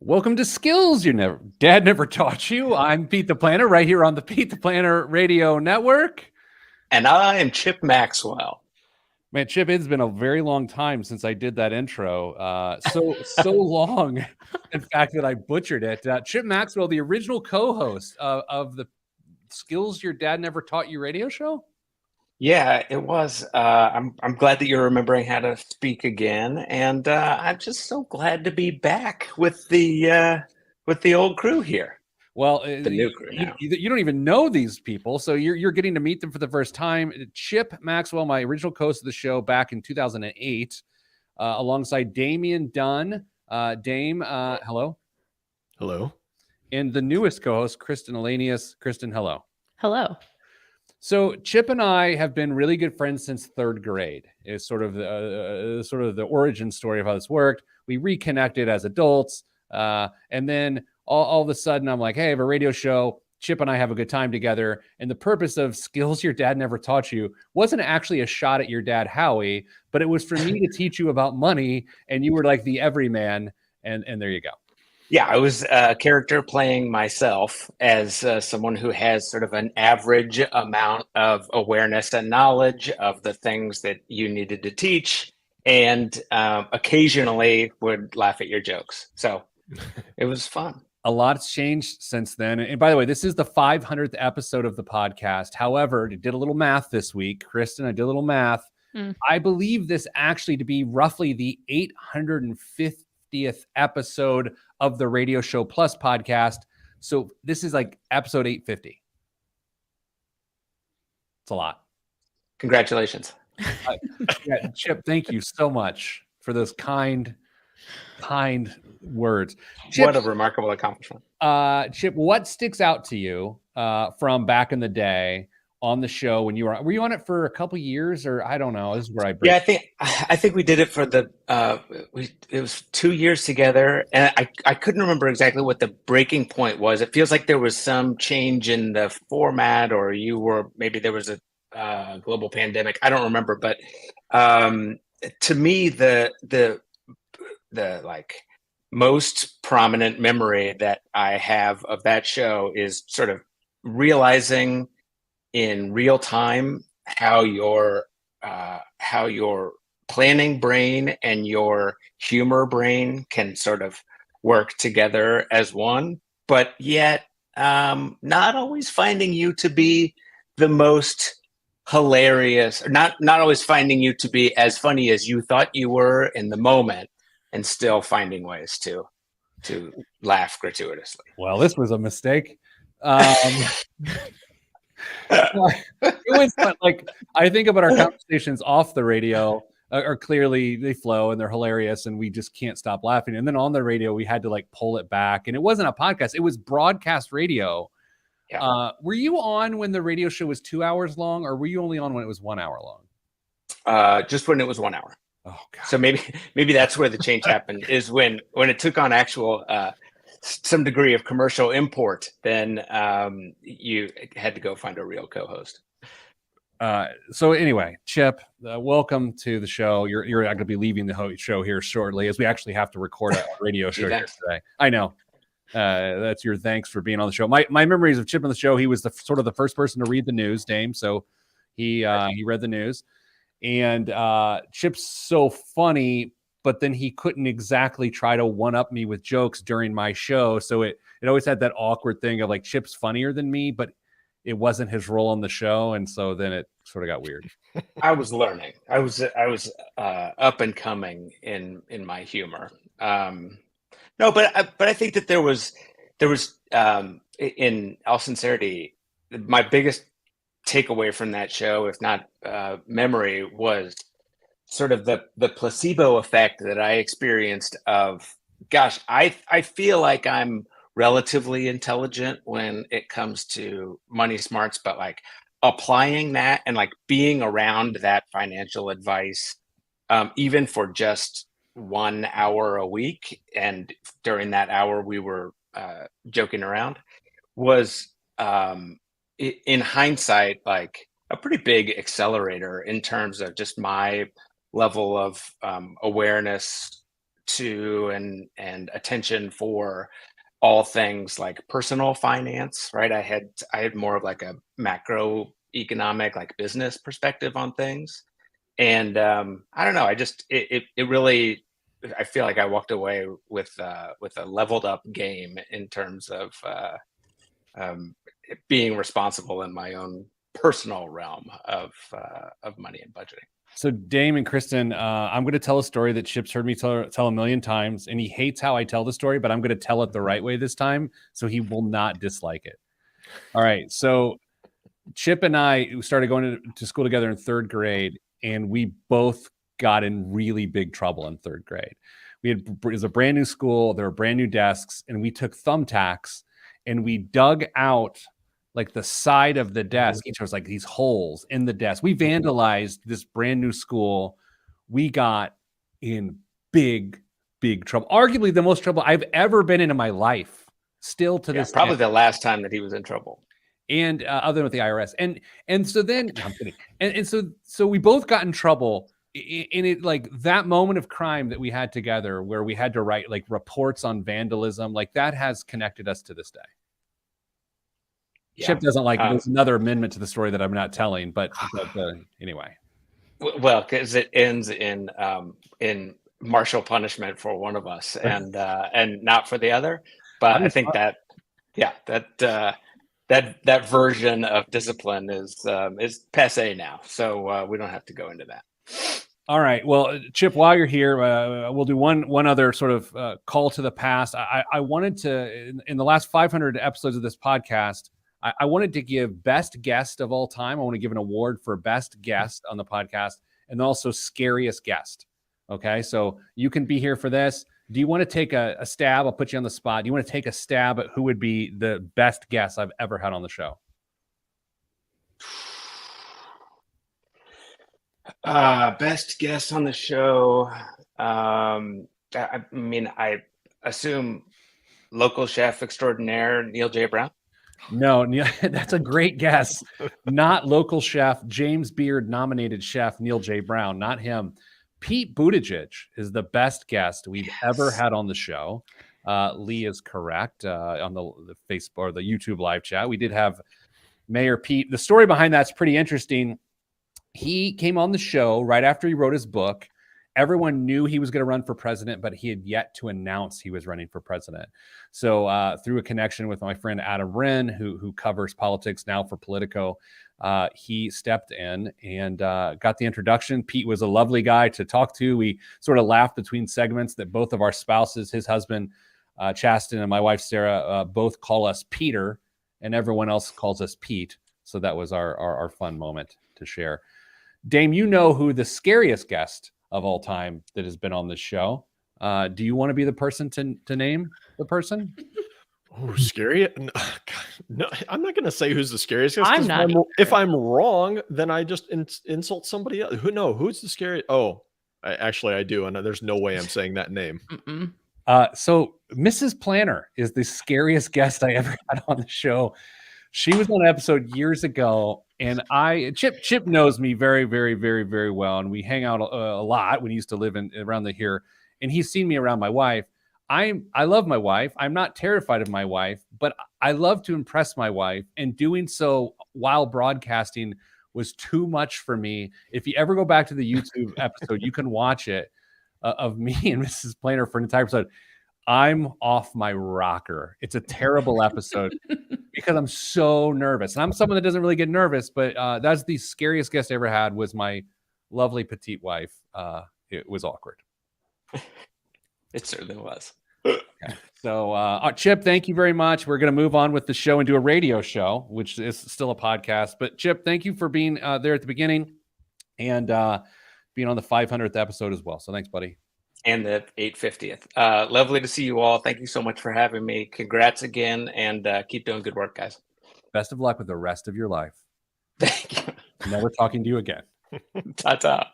Welcome to Skills Dad Never Taught You. I'm Pete the Planner, right here on the Pete the Planner Radio Network. And I am Chip Maxwell. Man, Chip, it's been a very long time since I did that intro. So long, in fact, that I butchered it. Chip Maxwell, the original co-host of the Skills Your Dad Never Taught You radio show. Yeah, it was. I'm glad that you're remembering how to speak again, and I'm just so glad to be back with the old crew here. Well, The new crew now. you don't even know these people, so you're getting to meet them for the first time. Chip Maxwell, my original host of the show back in 2008, alongside Damian Dunn. Dame, hello. Hello. And the newest co-host, Kristen Elanius. Kristen, hello. Hello. So Chip and I have been really good friends since third grade. Is sort of the origin story of how this worked. We reconnected as adults, and then all of a sudden, I'm like, hey, I have a radio show. Chip and I have a good time together. And the purpose of Skills Your Dad Never Taught You wasn't actually a shot at your dad, Howie, but it was for me to teach you about money. And you were like the everyman. And there you go. Yeah, I was a character playing myself as someone who has sort of an average amount of awareness and knowledge of the things that you needed to teach, and occasionally would laugh at your jokes. So it was fun. A lot's changed since then. And by the way, this is the 500th episode of the podcast. However, I did a little math this week. Kristen, I did a little math. I believe this actually to be roughly the 850th episode of the Radio Show Plus podcast. So this is like episode 850. It's a lot. Congratulations. Chip, thank you so much for those kind words. Chip, what a remarkable accomplishment. Chip, what sticks out to you from back in the day on the show when were you on it for a couple years, or I don't know? This is where I break. Yeah, I think we did it for it was 2 years together, and I couldn't remember exactly what the breaking point was. It feels like there was some change in the format, or maybe there was a global pandemic. I don't remember, but to me, the like most prominent memory that I have of that show is sort of realizing in real time how your planning brain and your humor brain can sort of work together as one, but yet not always finding you to be the most hilarious, or not always finding you to be as funny as you thought you were in the moment, and still finding ways to laugh gratuitously. Well, this was a mistake. It was like, I think about our conversations off the radio are clearly they flow and they're hilarious and we just can't stop laughing. And then on the radio, we had to like pull it back, and it wasn't a podcast; it was broadcast radio. Yeah. Were you on when the radio show was 2 hours long, or were you only on when it was 1 hour long? Just when it was 1 hour. Oh, God. So maybe that's where the change happened, is when it took on actual some degree of commercial import. Then you had to go find a real co-host. So anyway, Chip, welcome to the show. You're going to be leaving the show here shortly, as we actually have to record a radio show here today. I know. That's your thanks for being on the show. My memories of Chip on the show, he was the first person to read the news, Dame. So he read the news, and Chip's so funny, but then he couldn't exactly try to one up me with jokes during my show. So it always had that awkward thing of like, Chip's funnier than me, but it wasn't his role on the show. And so then it sort of got weird. I was learning. I was up and coming in my humor. No, but I think that there was in all sincerity, my biggest takeaway from that show, if not memory, was sort of the placebo effect that I experienced of, gosh, I feel like I'm relatively intelligent when it comes to money smarts, but like applying that and like being around that financial advice, even for just 1 hour a week, and during that hour we were joking around, was in hindsight like a pretty big accelerator in terms of just my level of awareness to and attention for all things like personal finance, right? I had more of like a macroeconomic, like business perspective on things. And I don't know, it really, I feel like I walked away with a leveled up game in terms of being responsible in my own personal realm of money and budgeting. So Dame and Kristen, I'm going to tell a story that Chip's heard me tell a million times, and he hates how I tell the story, but I'm going to tell it the right way this time, so he will not dislike it. All right. So Chip and I started going to school together in third grade, and we both got in really big trouble in third grade. It was a brand new school. There were brand new desks, and we took thumbtacks and we dug out like the side of the desk. Each was like these holes in the desk. We vandalized this brand new school. We got in big trouble. Arguably the most trouble I've ever been in my life. Still to this probably day. the last time that he was in trouble. And other than with the IRS. And so then I'm kidding. And so we both got in trouble in it, like that moment of crime that we had together where we had to write like reports on vandalism, like that has connected us to this day. Yeah. Chip doesn't like there's another amendment to the story that I'm not telling, but anyway. Well, because it ends in martial punishment for one of us and not for the other. But I think that that version of discipline is passé now, so we don't have to go into that. All right. Well, Chip, while you're here, we'll do one other sort of call to the past. I wanted to, in the last 500 episodes of this podcast, I wanted to give best guest of all time. I want to give an award for best guest on the podcast and also scariest guest. Okay. So you can be here for this. Do you want to take a stab? I'll put you on the spot. Do you want to take a stab at who would be the best guest I've ever had on the show? Best guest on the show. I mean, I assume local chef extraordinaire Neil J. Brown. No, Neil, that's a great guess. Not local chef, James Beard nominated chef Neil J. Brown, not him. Pete Buttigieg is the best guest we've ever had on the show. Lee is correct on the Facebook or the YouTube live chat. We did have Mayor Pete. The story behind that's pretty interesting. He came on the show right after he wrote his book. Everyone knew he was going to run for president, but he had yet to announce he was running for president. So through a connection with my friend Adam Wren, who covers politics now for Politico, he stepped in and got the introduction. Pete was a lovely guy to talk to. We sort of laughed between segments that both of our spouses, his husband, Chasten, and my wife, Sarah, both call us Peter, and everyone else calls us Pete. So that was our fun moment to share. Dame, you know who the scariest guest of all time that has been on this show. Do you want to be the person to name the person? Oh, scary. No, I'm not going to say who's the scariest guest. I'm not. If I'm wrong, then I just insult somebody else. Who's the scariest? Oh, I do. And there's no way I'm saying that name. So Mrs. Planner is the scariest guest I ever had on the show. She was on an episode years ago, and Chip knows me very, very, very, very well, and we hang out a lot when he used to live around here, and he's seen me around my wife. I love my wife. I'm not terrified of my wife, but I love to impress my wife, and doing so while broadcasting was too much for me. If you ever go back to the YouTube episode, you can watch it of me and Mrs. Planner for an entire episode. I'm off my rocker. It's a terrible episode because I'm so nervous. And I'm someone that doesn't really get nervous, but that's the scariest guest I ever had was my lovely petite wife. It was awkward. It certainly was. Okay. So, Chip, thank you very much. We're going to move on with the show and do a radio show, which is still a podcast. But Chip, thank you for being there at the beginning and being on the 500th episode as well. So thanks, buddy. And the 850th. Lovely to see you all. Thank you so much for having me. Congrats again, and keep doing good work, guys. Best of luck with the rest of your life. Thank you. Never talking to you again. Ta-ta.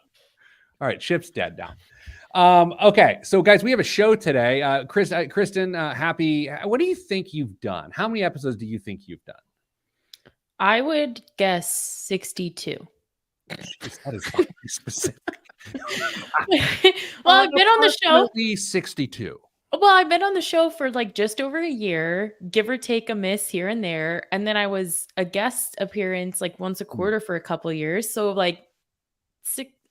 All right, Chip's dead now. Okay, so guys, we have a show today. Kristen, happy. What do you think you've done? How many episodes do you think you've done? I would guess 62. That is very specific. Well, I've been on the show. Approximately 62. Well, I've been on the show for like just over a year, give or take a miss here and there. And then I was a guest appearance like once a quarter for a couple of years. So like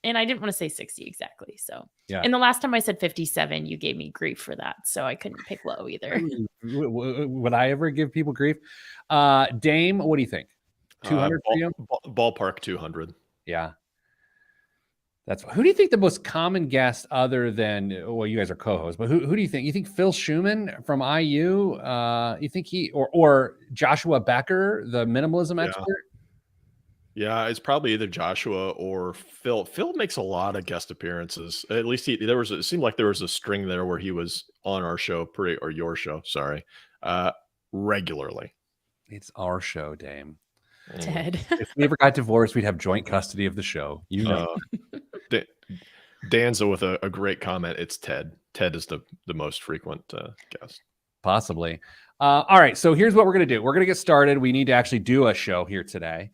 and I didn't want to say 60 exactly. So Yeah. And the last time I said 57, you gave me grief for that. So I couldn't pick low either. Would I ever give people grief? Dame, what do you think? 200 for you? Ballpark 200. Yeah. Who do you think the most common guest other than, well, you guys are co-hosts, but who do you think? You think Phil Schumann from IU? You think or Joshua Becker, the minimalism expert? Yeah, it's probably either Joshua or Phil. Phil makes a lot of guest appearances. At least it seemed like there was a string there where he was on our show or your show, sorry, regularly. It's our show, Dame. Ted. If we ever got divorced, we'd have joint custody of the show. You know. Danza with a great comment. It's Ted. Ted is the most frequent guest. Possibly. All right. So here's what we're going to do. We're going to get started. We need to actually do a show here today.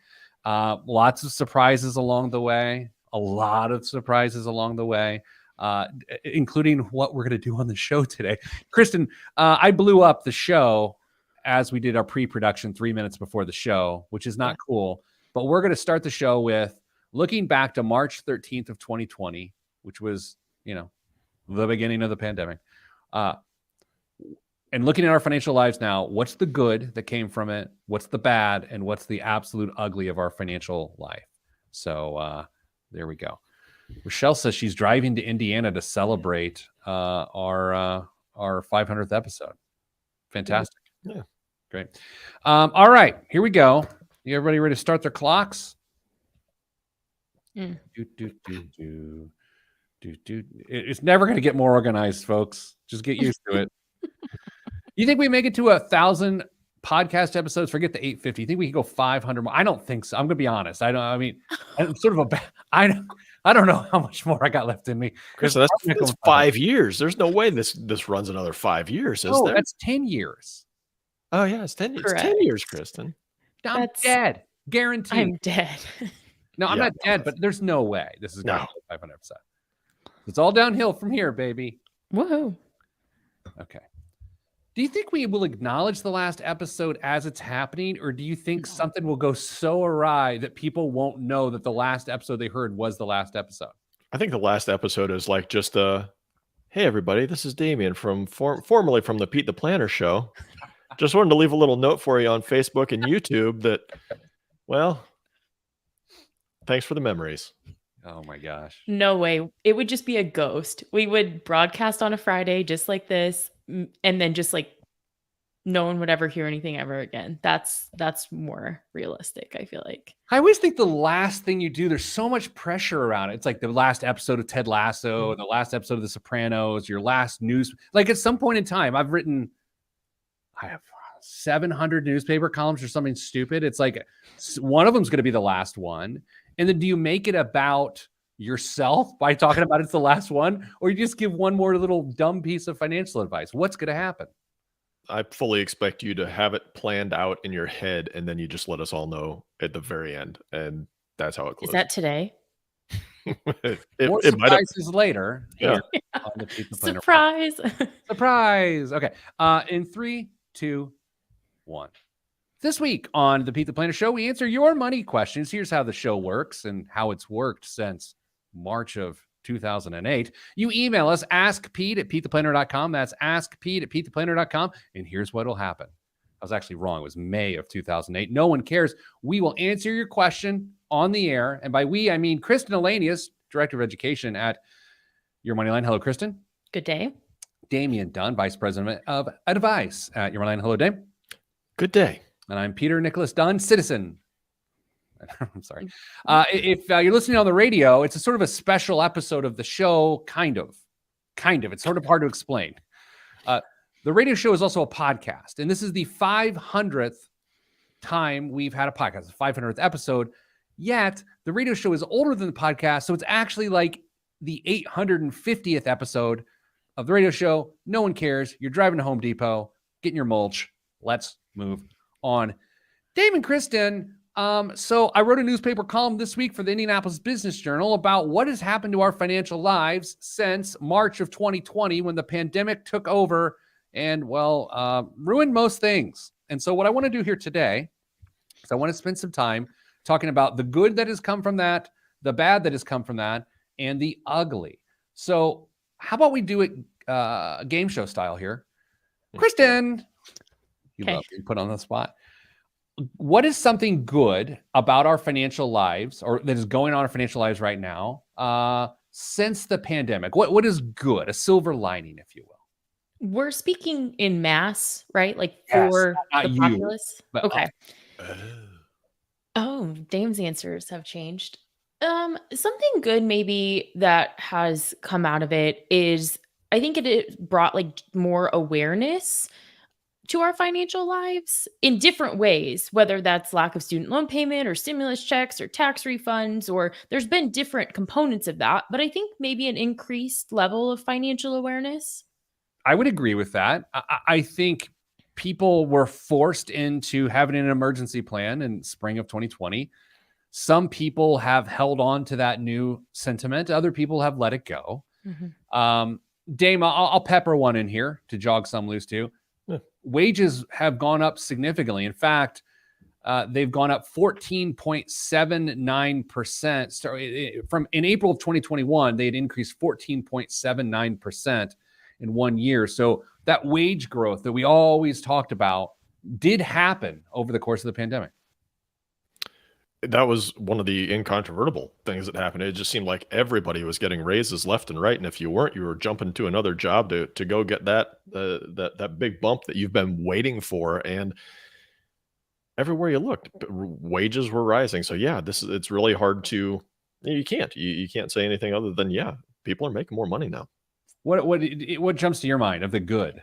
Lots of surprises along the way. A lot of surprises along the way, including what we're going to do on the show today. Kristen, I blew up the show as we did our pre-production 3 minutes before the show, which is not cool. But we're going to start the show with looking back to March 13th of 2020, which was, the beginning of the pandemic. And looking at our financial lives now, what's the good that came from it? What's the bad? And what's the absolute ugly of our financial life? So there we go. Rochelle says she's driving to Indiana to celebrate our 500th episode. Fantastic. Yeah. Great. All right, here we go. Everybody ready to start their clocks? It's never going to get more organized, folks. Just get used to it. You think we make it to 1,000 podcast episodes? Forget the 850. You think we can go 500 more? I don't think so. I'm going to be honest. I'm sort of I don't know how much more I got left in me. Chris, that's 5 years. There's no way this runs another 5 years, is there? That's 10 years. Oh, yeah, it's 10 years. Correct. 10 years, Kristen. I'm dead. Guaranteed. I'm dead. No, I'm not dead, but there's no way this is going to be 500 episodes. It's all downhill from here, baby. Whoa. Okay. Do you think we will acknowledge the last episode as it's happening, or do you think something will go so awry that people won't know that the last episode they heard was the last episode? I think the last episode is like just hey, everybody, this is Damien formerly from the Pete the Planner Show. Just wanted to leave a little note for you on Facebook and YouTube that, well, thanks for the memories. Oh my gosh. No way. It would just be a ghost. We would broadcast on a Friday just like this, and then just like no one would ever hear anything ever again. That's more realistic, I feel like. I always think the last thing you do, there's so much pressure around it. It's like the last episode of Ted Lasso, the last episode of The Sopranos, your last news. Like at some point in time, I have 700 newspaper columns or something stupid. It's like one of them is going to be the last one. And then do you make it about yourself by talking about it's the last one? Or you just give one more little dumb piece of financial advice? What's going to happen? I fully expect you to have it planned out in your head, and then you just let us all know at the very end. And that's how it closes. Is that today? More surprises later. Yeah. On the Pete the Planner Surprise. Surprise. Okay. In 3, 2, 1. This week on the Pete the Planner Show, we answer your money questions. Here's how the show works and how it's worked since March of 2008. You email us, askpete@petetheplanner.com. That's askpete@petetheplanner.com. And here's what'll happen. I was actually wrong. It was May of 2008. No one cares. We will answer your question on the air. And by we, I mean Kristen Elanius, Director of Education at Your Moneyline. Hello, Kristen. Good day. Damien Dunn, Vice President of Advice at Your Moneyline. Hello, Dame. Good day. And I'm Peter Nicholas Dunn, citizen. I'm sorry. If you're listening on the radio, it's a sort of a special episode of the show, kind of. It's sort of hard to explain. The radio show is also a podcast, and this is the 500th time we've had a podcast, the 500th episode. Yet the radio show is older than the podcast, so it's actually like the 850th episode of the radio show. No one cares. You're driving to Home Depot, getting your mulch. Let's move on. Dave and Kristen, So I wrote a newspaper column this week for the Indianapolis Business Journal about what has happened to our financial lives since March of 2020 when the pandemic took over and, ruined most things. And so what I want to do here today is I want to spend some time talking about the good that has come from that, the bad that has come from that, and the ugly. So how about we do it game show style here? Kristen, you love being put on the spot. What is something good about our financial lives or that is going on in our financial lives right now since the pandemic? What is good? A silver lining, if you will. We're speaking in mass, right? Like Yes, for not the you, populace. but Okay. Oh, Dame's answers have changed. Something good maybe that has come out of it is I think it brought like more awareness to our financial lives in different ways, whether that's lack of student loan payment or stimulus checks or tax refunds, or there's been different components of that. But I think maybe an increased level of financial awareness. I would agree with that. I think people were forced into having an emergency plan in spring of 2020. Some people have held on to that new sentiment. Other people have let it go. Dame, I'll pepper one in here to jog some loose too. Wages have gone up significantly. In fact, they've gone up 14.79%. So from in April of 2021, they had increased 14.79% in 1 year. So that wage growth that we always talked about did happen over the course of the pandemic. That was one of the incontrovertible things that happened. It just seemed like everybody was getting raises left and right, and if you weren't, you were jumping to another job to go get that big bump that you've been waiting for. And everywhere you looked, wages were rising. So yeah, it's really hard to you can't say anything other than people are making more money now. What jumps to your mind of the good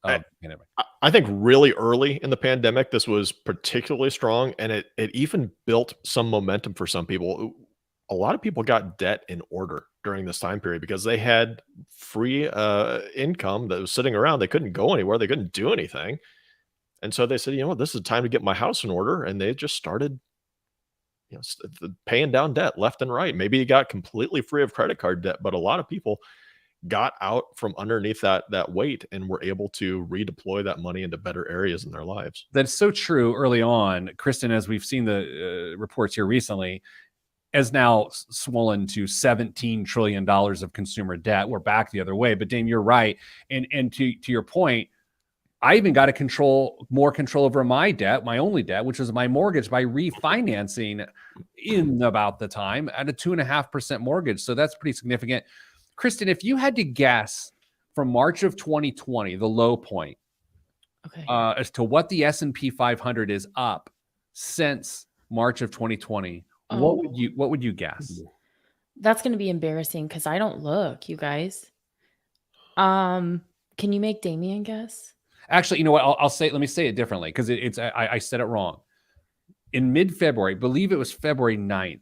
of the pandemic? I think really early in the pandemic, this was particularly strong, and it even built some momentum for some people. A lot of people got debt in order during this time period because they had free income that was sitting around. They couldn't go anywhere. They couldn't do anything. And so they said, you know what, this is time to get my house in order. And they just started paying down debt left and right. Maybe you got completely free of credit card debt, but a lot of people got out from underneath that weight and were able to redeploy that money into better areas in their lives. That's so true early on. Kristen, as we've seen the reports here recently, has now swollen to $17 trillion of consumer debt. We're back the other way. But Dame, you're right. And to your point, I even got more control over my debt, my only debt, which was my mortgage, by refinancing in about the time at a 2.5% mortgage. So that's pretty significant. Kristen, if you had to guess from March of 2020, the low point, as to what the S&P 500 is up since March of 2020, what would you guess? That's going to be embarrassing because I don't look, you guys. Can you make Damien guess? Actually, you know what? Let me say it differently because I said it wrong. In mid-February, I believe it was February 9th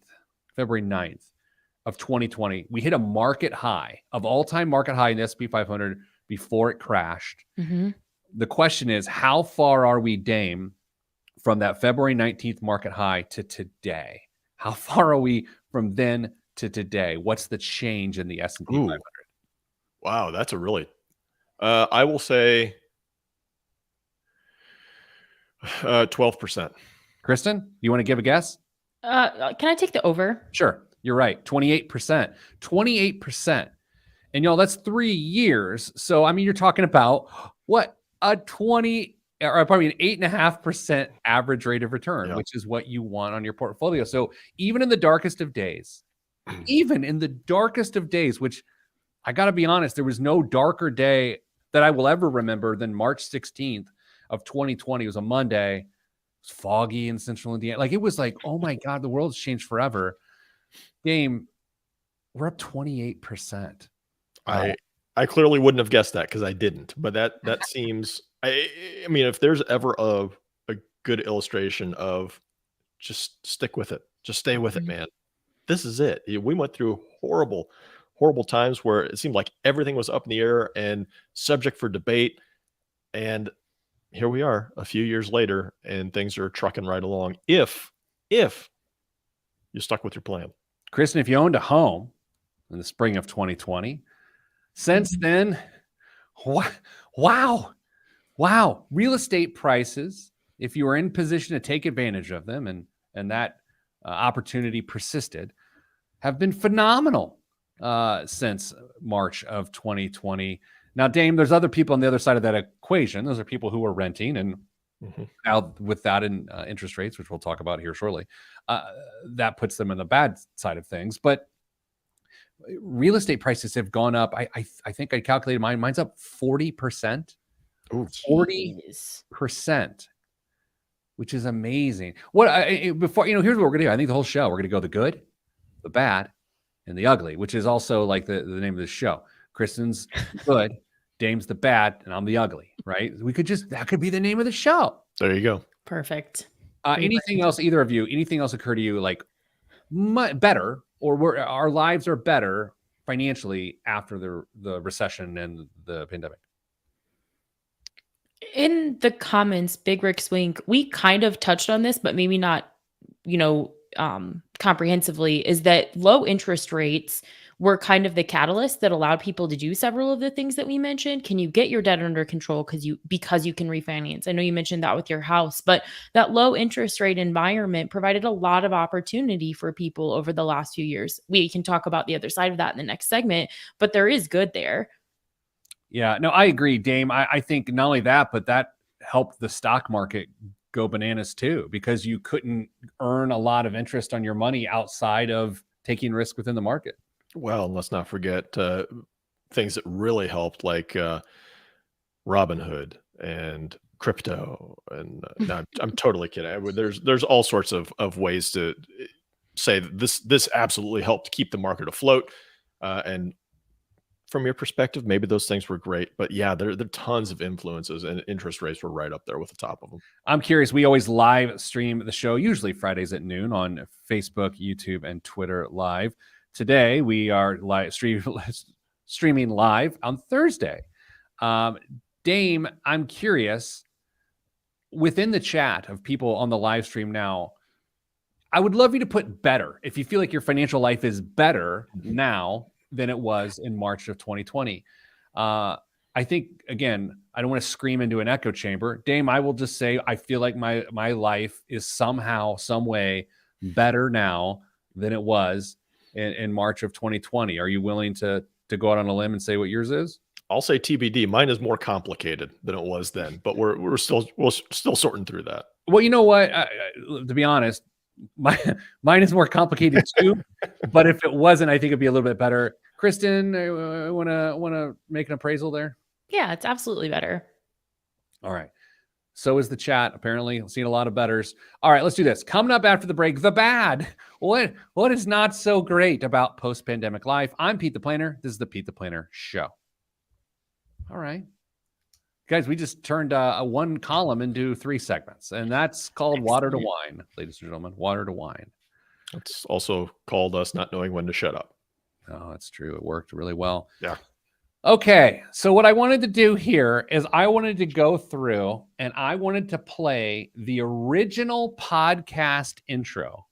of 2020, we hit a market high of all-time market high in the S&P 500 before it crashed. The question is, how far are we, Dame, from that February 19th market high to today? How far are we from then to today? What's the change in the S&P 500? Wow, that's a really I will say 12%. Kristen, you want to give a guess? Can I take the over? Sure. You're right. 28%. 28%. And that's 3 years. So, I mean, you're talking about what? A 20 or probably an 8.5% average rate of return, which is what you want on your portfolio. So even in the darkest of days, which I got to be honest, there was no darker day that I will ever remember than March 16th of 2020. It was a Monday. It was foggy in central Indiana. Like, it was like, oh my God, the world's changed forever. Dame, we're up 28%. I clearly wouldn't have guessed that because I didn't, but that seems, I mean, if there's ever a good illustration of just stick with it, just stay with it, man. This is it. We went through horrible times where it seemed like everything was up in the air and subject for debate. And here we are a few years later and things are trucking right along. If if you stuck with your plan. Kristen, if you owned a home in the spring of 2020, since then, wow. Real estate prices, if you were in position to take advantage of them and that opportunity persisted, have been phenomenal since March of 2020. Now, Dame, there's other people on the other side of that equation. Those are people who are renting, and now with that in interest rates, which we'll talk about here shortly, that puts them in the bad side of things. But real estate prices have gone up. I think I calculated mine's up 40%. 40%, which is amazing. Before here's what we're gonna do. I think the whole show we're gonna go the good, the bad, and the ugly, which is also like the name of the show. Kristen's good, Dame's the bad, and I'm the ugly. Right? That could be the name of the show. There you go. Perfect. Anything else? Either of you? Anything else occur to you like better, or our lives are better financially after the recession and the pandemic? In the comments, Big Rick Swink, we kind of touched on this, but maybe not, comprehensively, is that low interest rates were kind of the catalyst that allowed people to do several of the things that we mentioned. Can you get your debt under control because you can refinance? I know you mentioned that with your house, but that low interest rate environment provided a lot of opportunity for people over the last few years. We can talk about the other side of that in the next segment, but there is good there. Yeah, no, I agree, Dame. I think not only that, but that helped the stock market go bananas too, because you couldn't earn a lot of interest on your money outside of taking risk within the market. Well, and let's not forget things that really helped, like Robinhood and crypto. And no, I'm totally kidding. There's all sorts of ways to say that this absolutely helped keep the market afloat. And from your perspective, maybe those things were great, but yeah, there are tons of influences, and interest rates were right up there with the top of them. I'm curious. We always live stream the show, usually Fridays at noon on Facebook, YouTube, and Twitter live. Today, we are streaming live on Thursday. Dame, I'm curious, within the chat of people on the live stream now, I would love you to put better. If you feel like your financial life is better now than it was in March of 2020. I think, again, I don't want to scream into an echo chamber. Dame, I will just say, I feel like my life is somehow, some way better now than it was in March of 2020. Are you willing to go out on a limb and say what yours is? I'll say TBD. Mine is more complicated than it was then, but we're still sorting through that. Well, you know what? To be honest, mine is more complicated too. But if it wasn't, I think it'd be a little bit better. Kristen, want to make an appraisal there? Yeah, it's absolutely better. All right. So is the chat. Apparently, I'm seeing a lot of betters. All right, let's do this. Coming up after the break, the bad. What is not so great about post-pandemic life? I'm Pete the Planner. This is the Pete the Planner Show. All right. Guys, we just turned one column into 3 segments, and that's called Water to Wine, ladies and gentlemen. Water to Wine. It's also called us not knowing when to shut up. Oh, that's true. It worked really well. Yeah. Okay. So what I wanted to do here is I wanted to go through and I wanted to play the original podcast intro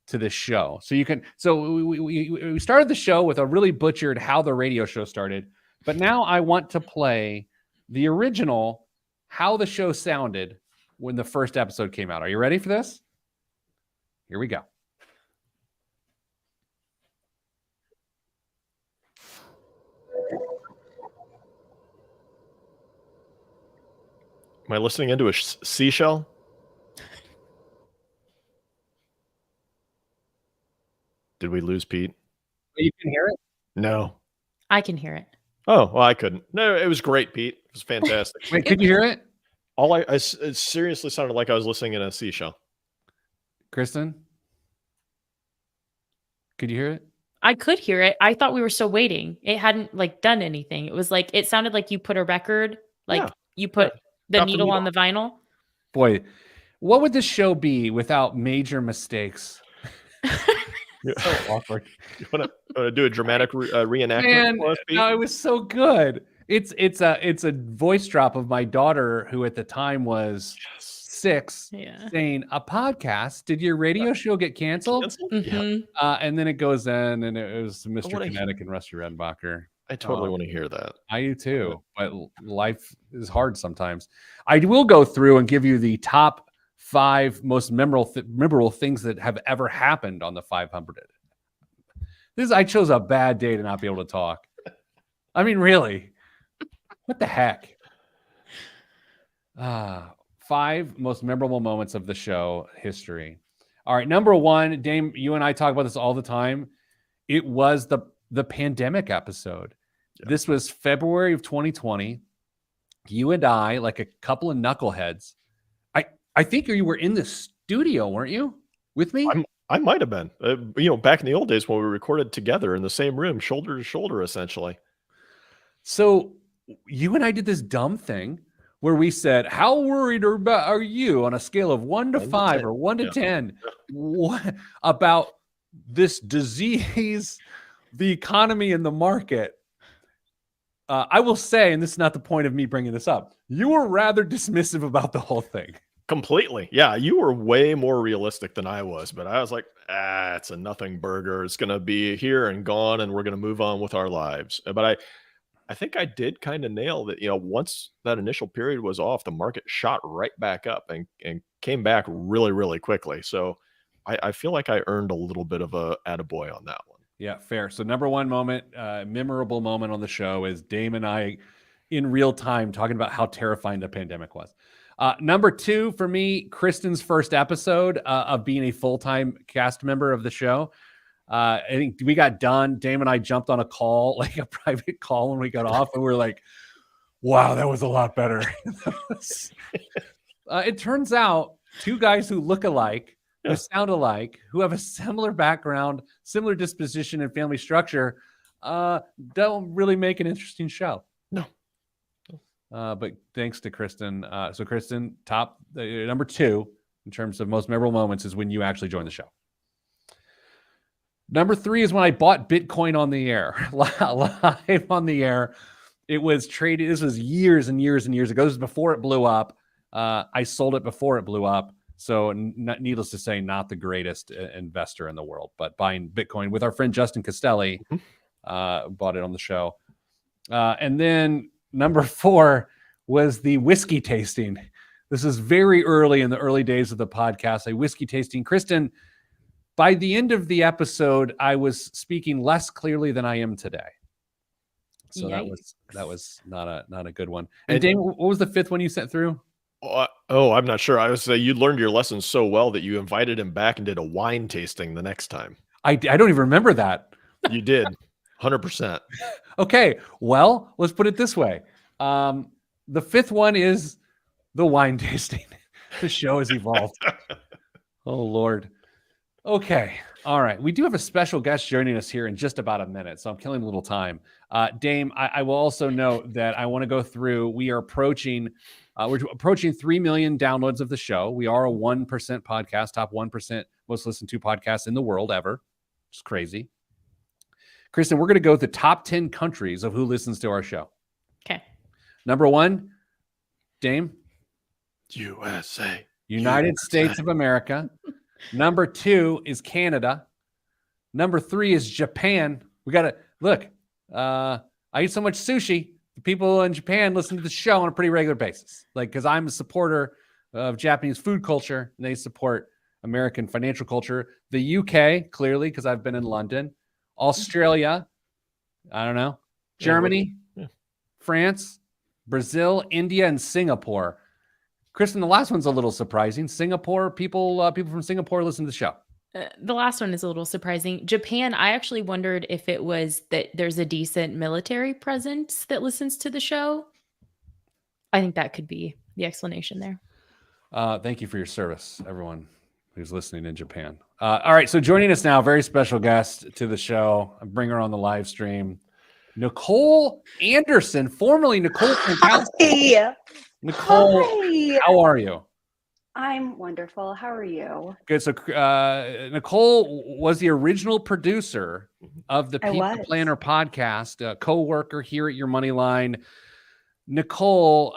to the show. So you can, we started the show with a really butchered how the radio show started, but now I want to play the original how the show sounded when the first episode came out. Are you ready for this? Here we go. Am I listening into a seashell? Did we lose Pete? You can hear it? No. I can hear it. Oh, well, I couldn't. No, it was great, Pete. It was fantastic. Wait, could you hear it? It seriously sounded like I was listening in a seashell. Kristen? Could you hear it? I could hear it. I thought we were still waiting. It hadn't done anything. It was it sounded like you put a record, you put the needle on the vinyl. Boy, what would this show be without major mistakes? So awkward. You want to do a dramatic reenactment? Man, no, it was so good. It's a voice drop of my daughter, who at the time was 6 Yeah. saying a podcast. Did your radio show get canceled? Canceled? Yeah, Mhm. And then it goes in, and it was Mr. wanna- Kinetic and Rusty Redbacher. I totally want to hear that. I do too, but life is hard sometimes. I will go through and give you the top 5 most memorable things that have ever happened on the 500. I chose a bad day to not be able to talk. I mean, really, what the heck? 5 most memorable moments of the show history. All right, number 1, Dame, you and I talk about this all the time. It was the pandemic episode. Yeah. This was February of 2020. You and I, like a couple of knuckleheads. I think you were in the studio, weren't you, with me? I might have been. Back in the old days when we recorded together in the same room, shoulder to shoulder, essentially. So you and I did this dumb thing where we said, how worried are you on a scale of 1 to 5 or 1 to 10 about this disease, the economy, and the market? I will say, and this is not the point of me bringing this up, you were rather dismissive about the whole thing. Completely. Yeah, you were way more realistic than I was, but I was like, it's a nothing burger. It's going to be here and gone, and we're going to move on with our lives. But I think I did kind of nail that. Once that initial period was off, the market shot right back up and came back really, really quickly. So I feel like I earned a little bit of a attaboy on that one. Yeah, fair. So number 1 moment, memorable moment on the show is Dame and I in real time talking about how terrifying the pandemic was. Number 2 for me, Kristen's first episode of being a full-time cast member of the show. I think we got done. Dame and I jumped on a call, like a private call when we got off, and we were like, wow, that was a lot better. It turns out 2 guys who look alike, who sound alike, who have a similar background, similar disposition and family structure, don't really make an interesting show. No. But thanks to Kristen. So Kristen, top number 2 in terms of most memorable moments is when you actually joined the show. Number 3 is when I bought Bitcoin on the air, live on the air. It was traded. This was years and years and years ago. This was before it blew up. I sold it before it blew up. So needless to say, not the greatest investor in the world, but buying Bitcoin with our friend Justin Castelli, bought it on the show. And then number 4 was the whiskey tasting. This is very early in the early days of the podcast, a whiskey tasting. Kristen, by the end of the episode, I was speaking less clearly than I am today. So Yikes. that was not a good one. And Dane, what was the 5th one you sent through? I'm not sure. I would say you learned your lesson so well that you invited him back and did a wine tasting the next time. I don't even remember that. You did. 100%. Okay. Well, let's put it this way. The 5th one is the wine tasting. The show has evolved. Oh, Lord. Okay. All right. We do have a special guest joining us here in just about a minute, so I'm killing a little time. Dame, I will also note that I want to go through. We're approaching 3 million downloads of the show. We are a 1% podcast, top 1% most listened to podcasts in the world ever. It's crazy. Kristen, we're going to go with the top 10 countries of who listens to our show. Okay. Number 1, Dame. USA. United States of America. Number 2 is Canada. Number 3 is Japan. We got to look. I eat so much sushi. The people in Japan listen to the show on a pretty regular basis. Like, because I'm a supporter of Japanese food culture, and they support American financial culture. The UK, clearly, because I've been in London. Australia, I don't know. Germany, France, Brazil, India, and Singapore. Kristen, the last one's a little surprising. Singapore, people from Singapore listen to the show. The last one is a little surprising. Japan, I actually wondered if it was that there's a decent military presence that listens to the show. I think that could be the explanation there. Thank you for your service, everyone who's listening in Japan. All right, so joining us now, very special guest to the show. I bring her on the live stream. Nicole Anderson, formerly Nicole Frankowski. Hi. Nicole, Hi. how are you? I'm wonderful. How are you? Good. So Nicole was the original producer of the Pete the Planner podcast, a co-worker here at Your Money Line. Nicole,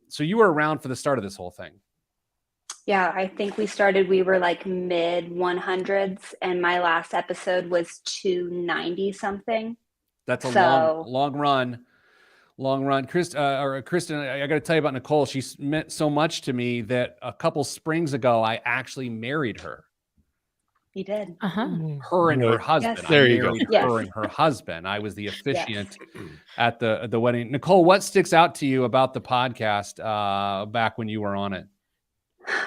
so you were around for the start of this whole thing. Yeah, I think we were like mid 100s, and my last episode was 290 something. That's a So, long run. Long run. Kristen, I got to tell you about Nicole. She's meant so much to me that a couple springs ago, I actually married her. you did. Uh-huh. Her and her husband. Yes. I There you go. married Yes. her and her husband. I was the officiant at the wedding. Nicole, what sticks out to you about the podcast back when you were on it?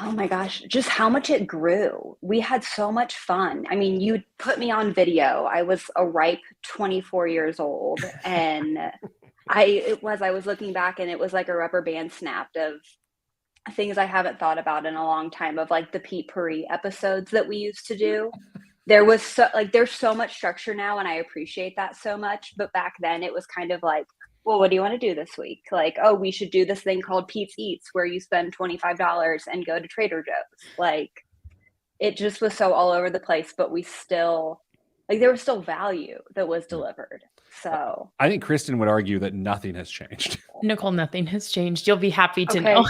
Oh my gosh, just how much it grew. We had so much fun. I mean, you put me on video. I was a ripe 24 years old, and I was looking back, and it was like a rubber band snapped of things I haven't thought about in a long time, of like the Pete Puri episodes that we used to do. There's so much structure now, and I appreciate that so much. But back then it was kind of like, well, what do you want to do this week? Like, oh, we should do this thing called Pete's Eats, where you spend $25 and go to Trader Joe's. Like, it just was so all over the place, but we still, like, there was still value that was delivered. So I think Kristen would argue that nothing has changed. Nicole, nothing has changed. You'll be happy to Okay. know.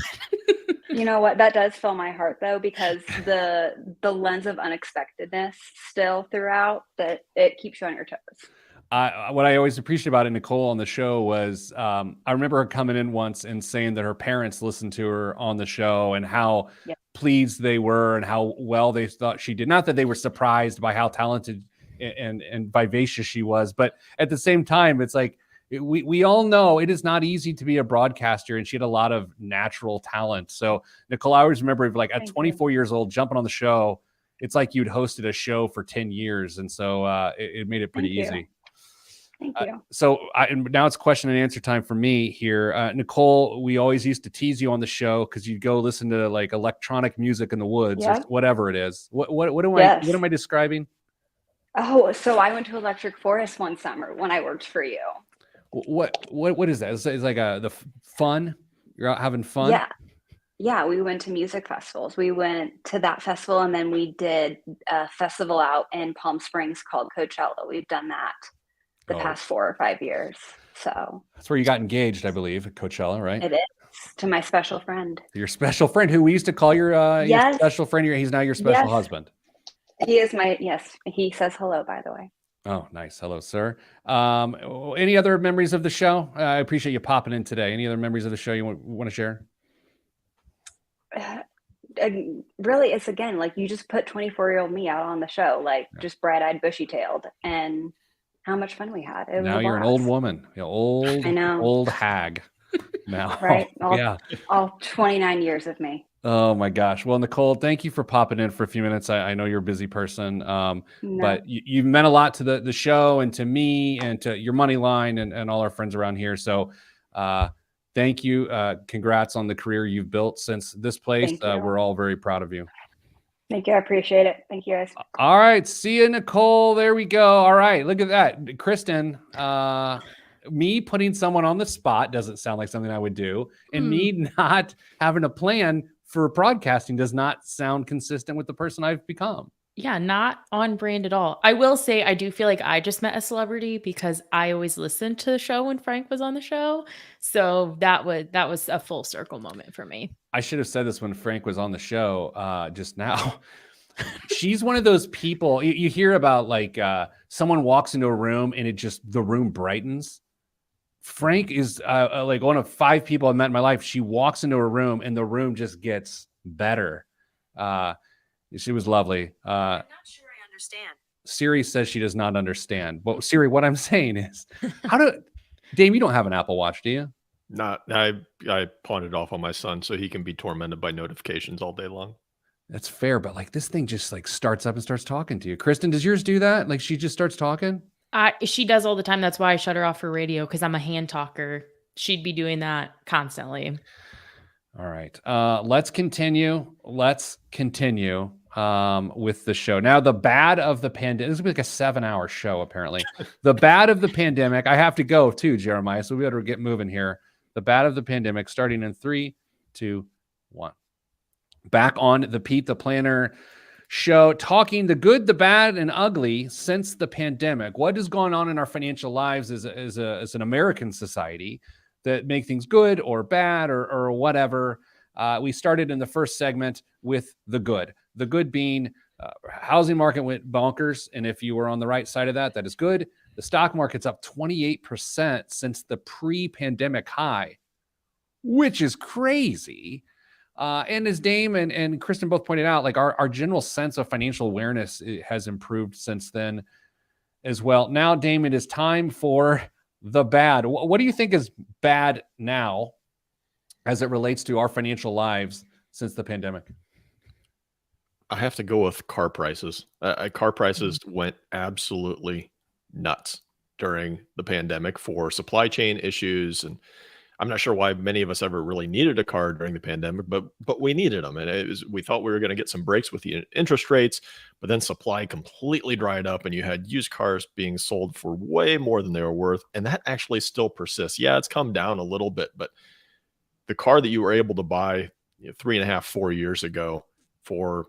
you know what? That does fill my heart, though, because the lens of unexpectedness still throughout, that it keeps you on your toes. What I always appreciate about it, Nicole, on the show was I remember her coming in once and saying that her parents listened to her on the show and how pleased they were and how well they thought she did. Not that they were surprised by how talented and vivacious she was, but at the same time, it's like we all know it is not easy to be a broadcaster, and she had a lot of natural talent. So Nicole, I always remember like at 24 years old, jumping on the show, it's like you'd hosted a show for 10 years. And so it made it pretty easy. Thank you. And now it's question and answer time for me here. Nicole, we always used to tease you on the show because you'd go listen to like electronic music in the woods or whatever it is. What am I describing? Oh, so I went to Electric Forest one summer when I worked for you. What is that? It's like the fun. You're out having fun. Yeah. We went to music festivals. We went to that festival, and then we did a festival out in Palm Springs called Coachella. We've done that the past 4 or 5 years. So that's where you got engaged, I believe, at Coachella, right? It is, to my special friend. Your special friend, who we used to call your special friend. He's now your special husband. He is he says hello, by the way. Oh, nice. Hello, sir. Any other memories of the show? I appreciate you popping in today. Any other memories of the show you want to share? Really, it's again, like, you just put 24-year-old me out on the show, like just bright-eyed, bushy-tailed, and how much fun we had. It was now you're an old woman, old hag now. Right? All 29 years of me. Oh my gosh. Well, Nicole, thank you for popping in for a few minutes. I know you're a busy person, but you've meant a lot to the show and to me and to your money line and all our friends around here. So thank you. Congrats on the career you've built since this place. We're all very proud of you. Thank you. I appreciate it. Thank you, guys. All right. See you, Nicole. There we go. All right. Look at that. Kristen, me putting someone on the spot doesn't sound like something I would do. And me not having a plan for broadcasting does not sound consistent with the person I've become. Yeah, not on brand at all. I will say I do feel like I just met a celebrity because I always listened to the show when Frank was on the show. So that was a full circle moment for me. I should have said this when Frank was on the show just now. She's one of those people you hear about, like someone walks into a room and the room brightens. Frank is like one of 5 people I've met in my life. She walks into a room and the room just gets better. She was lovely. I'm not sure I understand. Siri says she does not understand. But Siri, what I'm saying is, Dame, you don't have an Apple Watch, do you? Not. I pawned it off on my son so he can be tormented by notifications all day long. That's fair, but like this thing just like starts up and starts talking to you. Kristen, does yours do that? Like she just starts talking? She does all the time. That's why I shut her off for radio, because I'm a hand talker. She'd be doing that constantly. All right. Let's continue. With the show. Now, the bad of the pandemic. This is like a 7-hour show, apparently. The bad of the pandemic. I have to go too, Jeremiah. So we better get moving here. The bad of the pandemic, starting in 3, 2, 1. Back on the Pete the Planner show, talking the good, the bad, and ugly since the pandemic. What has gone on in our financial lives as an American society that make things good or bad or whatever. We started in the first segment with the good. The good being housing market went bonkers. And if you were on the right side of that, that is good. The stock market's up 28% since the pre-pandemic high, which is crazy. And as Dame and Kristen both pointed out, like our general sense of financial awareness has improved since then as well. Now, Dame, it is time for the bad. What do you think is bad now as it relates to our financial lives since the pandemic? I have to go with car prices. Car prices went absolutely nuts during the pandemic for supply chain issues, and I'm not sure why many of us ever really needed a car during the pandemic, but we needed them, and we thought we were going to get some breaks with the interest rates, but then supply completely dried up, and you had used cars being sold for way more than they were worth, and that actually still persists. Yeah, it's come down a little bit, but the car that you were able to buy 3.5, 4 years ago for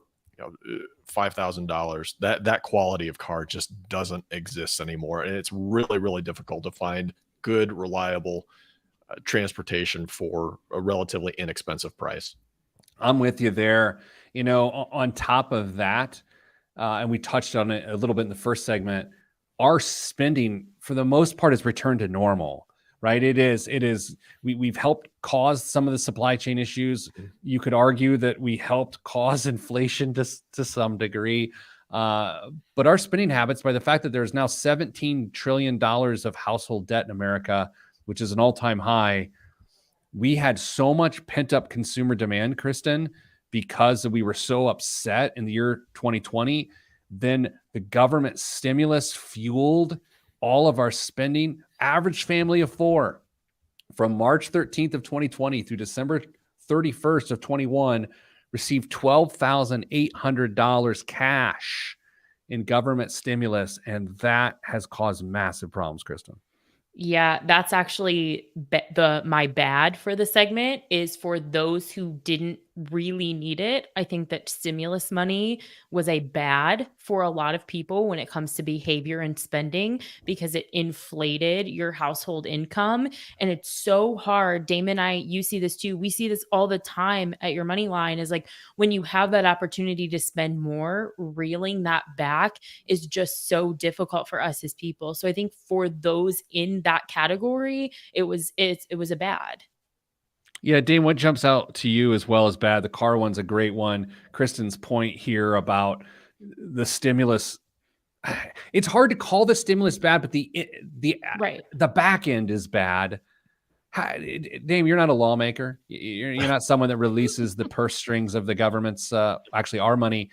$5,000, that quality of car just doesn't exist anymore, and it's really, really difficult to find good, reliable transportation for a relatively inexpensive price. I'm with you there. On top of that, and we touched on it a little bit in the first segment, our spending for the most part has returned to normal, right? We've helped cause some of the supply chain issues. You could argue that we helped cause inflation to some degree. But our spending habits, by the fact that there's now $17 trillion of household debt in America, which is an all-time high, we had so much pent-up consumer demand, Kristen, because we were so upset in the year 2020. Then the government stimulus fueled all of our spending. Average family of four from March 13th of 2020 through December 31st of 21 received $12,800 cash in government stimulus, and that has caused massive problems, Kristen. Yeah, that's actually my bad for the segment is for those who didn't really need it. I think that stimulus money was a bad for a lot of people when it comes to behavior and spending because it inflated your household income. And it's so hard. Damon and I, you see this too. We see this all the time at Your Money Line is like when you have that opportunity to spend more, reeling that back is just so difficult for us as people. So I think for those in that category, it was a bad. Yeah, Dane, what jumps out to you as well as bad? The car one's a great one. Kristen's point here about the stimulus. It's hard to call the stimulus bad, but the back end is bad. Dame, you're not a lawmaker. You're not someone that releases the purse strings of the government's, actually our money.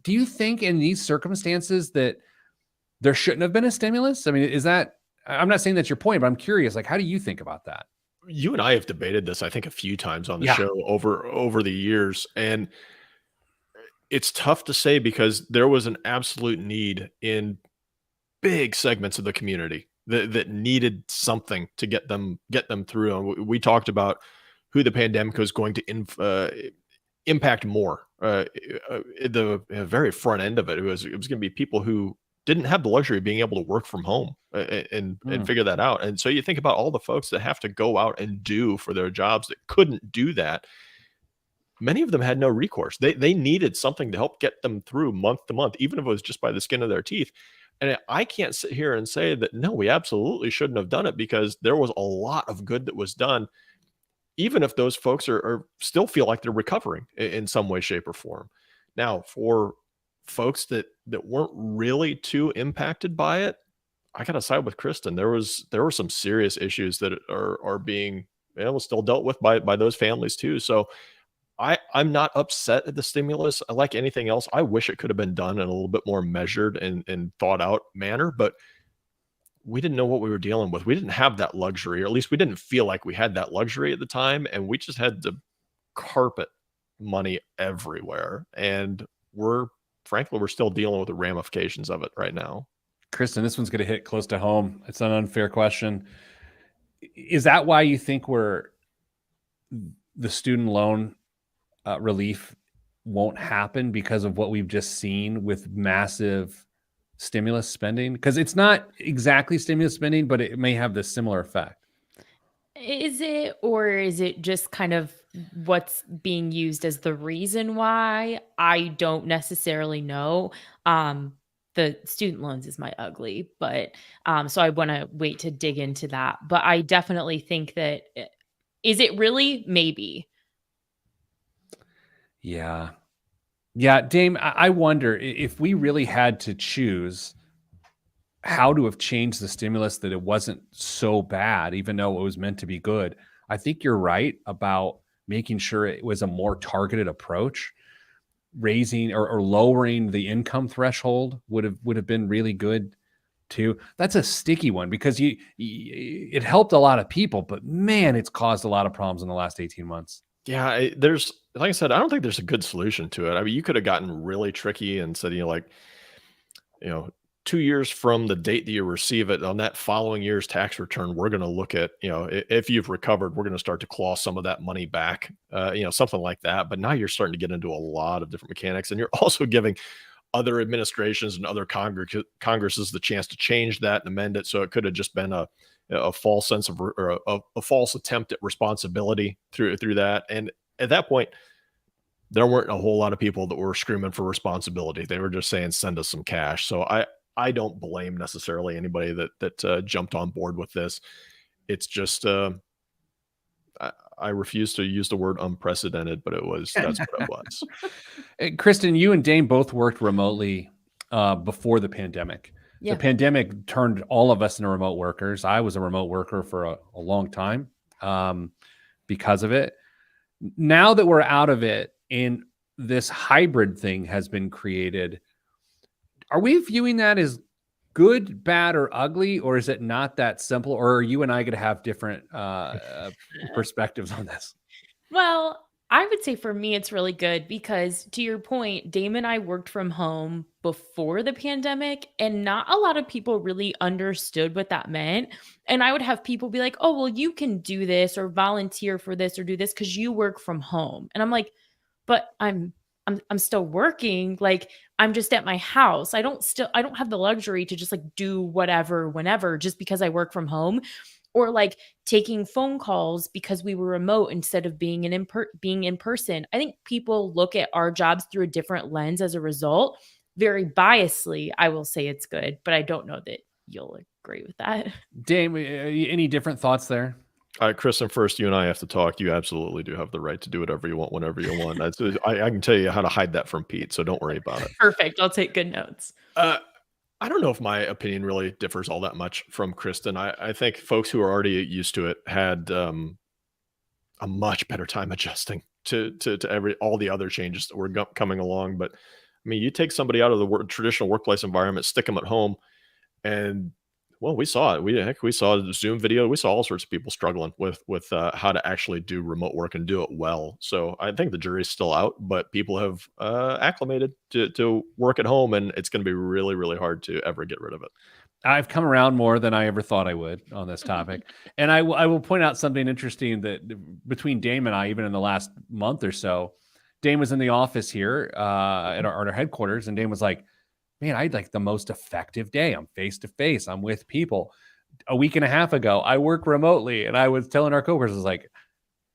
Do you think in these circumstances that there shouldn't have been a stimulus? I mean, I'm not saying that's your point, but I'm curious, like, how do you think about that? You and I have debated this, I think, a few times on the show over the years. And it's tough to say because there was an absolute need in big segments of the community that needed something to get them through. And we talked about who the pandemic was going to impact more. The very front end of it was going to be people who didn't have the luxury of being able to work from home and figure that out. And so you think about all the folks that have to go out and do for their jobs that couldn't do that. Many of them had no recourse. They needed something to help get them through month to month, even if it was just by the skin of their teeth. And I can't sit here and say that, no, we absolutely shouldn't have done it because there was a lot of good that was done, even if those folks are still feel like they're recovering in some way, shape, or form. Now, for folks that weren't really too impacted by it, I gotta side with Kristen. There were some serious issues that are being still dealt with by those families too. So I'm not upset at the stimulus. Like anything else, I wish it could have been done in a little bit more measured and thought out manner, but we didn't know what we were dealing with. We didn't have that luxury, or at least we didn't feel like we had that luxury at the time, and we just had to carpet money everywhere. And frankly, we're still dealing with the ramifications of it right now. Kristen, this one's going to hit close to home. It's an unfair question. Is that why you think the student loan relief won't happen because of what we've just seen with massive stimulus spending? Because it's not exactly stimulus spending, but it may have this similar effect. Is it, or is it just kind of what's being used as the reason why? I don't necessarily know. The student loans is my ugly, but so I want to wait to dig into that. But I definitely think that is it really? Maybe. Yeah. Yeah, Dame, I wonder if we really had to choose how to have changed the stimulus that it wasn't so bad, even though it was meant to be good. I think you're right about making sure it was a more targeted approach. Raising or lowering the income threshold would have been really good too. That's a sticky one because it helped a lot of people, but man, it's caused a lot of problems in the last 18 months. Yeah, there's like I said, I don't think there's a good solution to it. I mean, you could have gotten really tricky and said, you know, 2 years from the date that you receive it on that following year's tax return, we're going to look at, if you've recovered, we're going to start to claw some of that money back, something like that. But now you're starting to get into a lot of different mechanics, and you're also giving other administrations and other congresses the chance to change that and amend it. So it could have just been a false sense of, or a false attempt at responsibility through that. And at that point, there weren't a whole lot of people that were screaming for responsibility. They were just saying, send us some cash. So I don't blame necessarily anybody that jumped on board with this. It's just, I refuse to use the word unprecedented, but that's what it was. Hey, Kristen, you and Dane both worked remotely before the pandemic. Yeah. The pandemic turned all of us into remote workers. I was a remote worker for a long time because of it. Now that we're out of it and this hybrid thing has been created, are we viewing that as good, bad, or ugly, or is it not that simple? Or are you and I going to have different perspectives on this? Well, I would say for me, it's really good because to your point, Dame and I worked from home before the pandemic, and not a lot of people really understood what that meant. And I would have people be like, oh, well, you can do this or volunteer for this or do this because you work from home. And I'm like, but I'm still working. Like I'm just at my house. I don't have the luxury to just like do whatever whenever just because I work from home, or like taking phone calls because we were remote instead of being being in person. I think people look at our jobs through a different lens as a result. Very biasly, I will say it's good, but I don't know that you'll agree with that. Dame, any different thoughts there? Kristen, first, you and I have to talk. You absolutely do have the right to do whatever you want, whenever you want. I can tell you how to hide that from Pete, so don't worry about it. Perfect. I'll take good notes. I don't know if my opinion really differs all that much from Kristen. I think folks who are already used to it had a much better time adjusting to all the other changes that were coming along. But I mean, you take somebody out of the traditional workplace environment, stick them at home, and well, we saw it. We saw the Zoom video. We saw all sorts of people struggling with how to actually do remote work and do it well. So I think the jury's still out, but people have acclimated to work at home, and it's going to be really, really hard to ever get rid of it. I've come around more than I ever thought I would on this topic. And I will point out something interesting that between Dame and I, even in the last month or so, Dame was in the office here at our headquarters, and Dame was like, man, I had like the most effective day. I'm face to face. I'm with people. A week and a half ago, I work remotely, and I was telling our coworkers, I was like,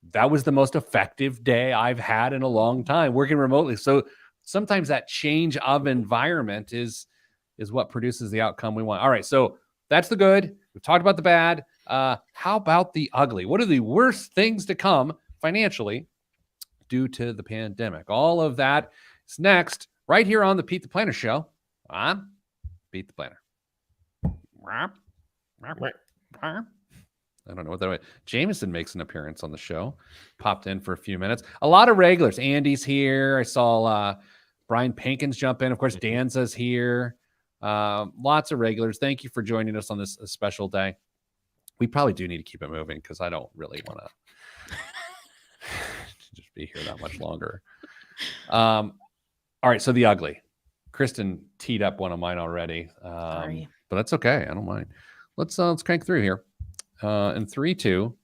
that was the most effective day I've had in a long time working remotely. So sometimes that change of environment is what produces the outcome we want. All right, so that's the good. We've talked about the bad. How about the ugly? What are the worst things to come financially due to the pandemic? All of that is next, right here on the Pete the Planner Show. I'm Pete the Planner. I don't know what that was. Jameson makes an appearance on the show. Popped in for a few minutes. A lot of regulars. Andy's here. I saw Brian Pankins jump in. Of course, Danza's here. Lots of regulars. Thank you for joining us on this special day. We probably do need to keep it moving because I don't really want to just be here that much longer. All right, so the ugly. Kristen teed up one of mine already, Sorry. but that's okay. I don't mind. Let's crank through here. In 3, 2,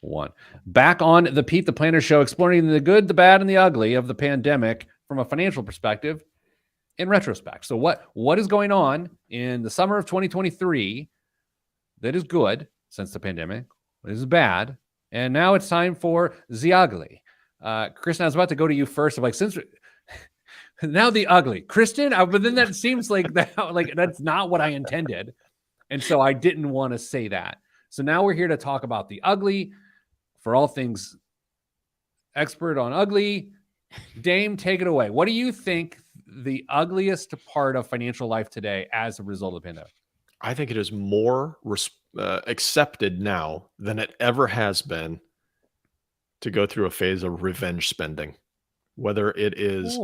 1. Back on the Pete the Planner Show, exploring the good, the bad, and the ugly of the pandemic from a financial perspective in retrospect. So what is going on in the summer of 2023 that is good since the pandemic? What is bad And now it's time for the ugly. Kristen, I was about to go to you first. I'm like, since now the ugly, Kristen, but then that seems like that's not what I intended. And so I didn't want to say that. So now we're here to talk about the ugly for all things expert on ugly. Dame, take it away. What do you think the ugliest part of financial life today as a result of the pandemic? I think it is more accepted now than it ever has been to go through a phase of revenge spending. Whether it is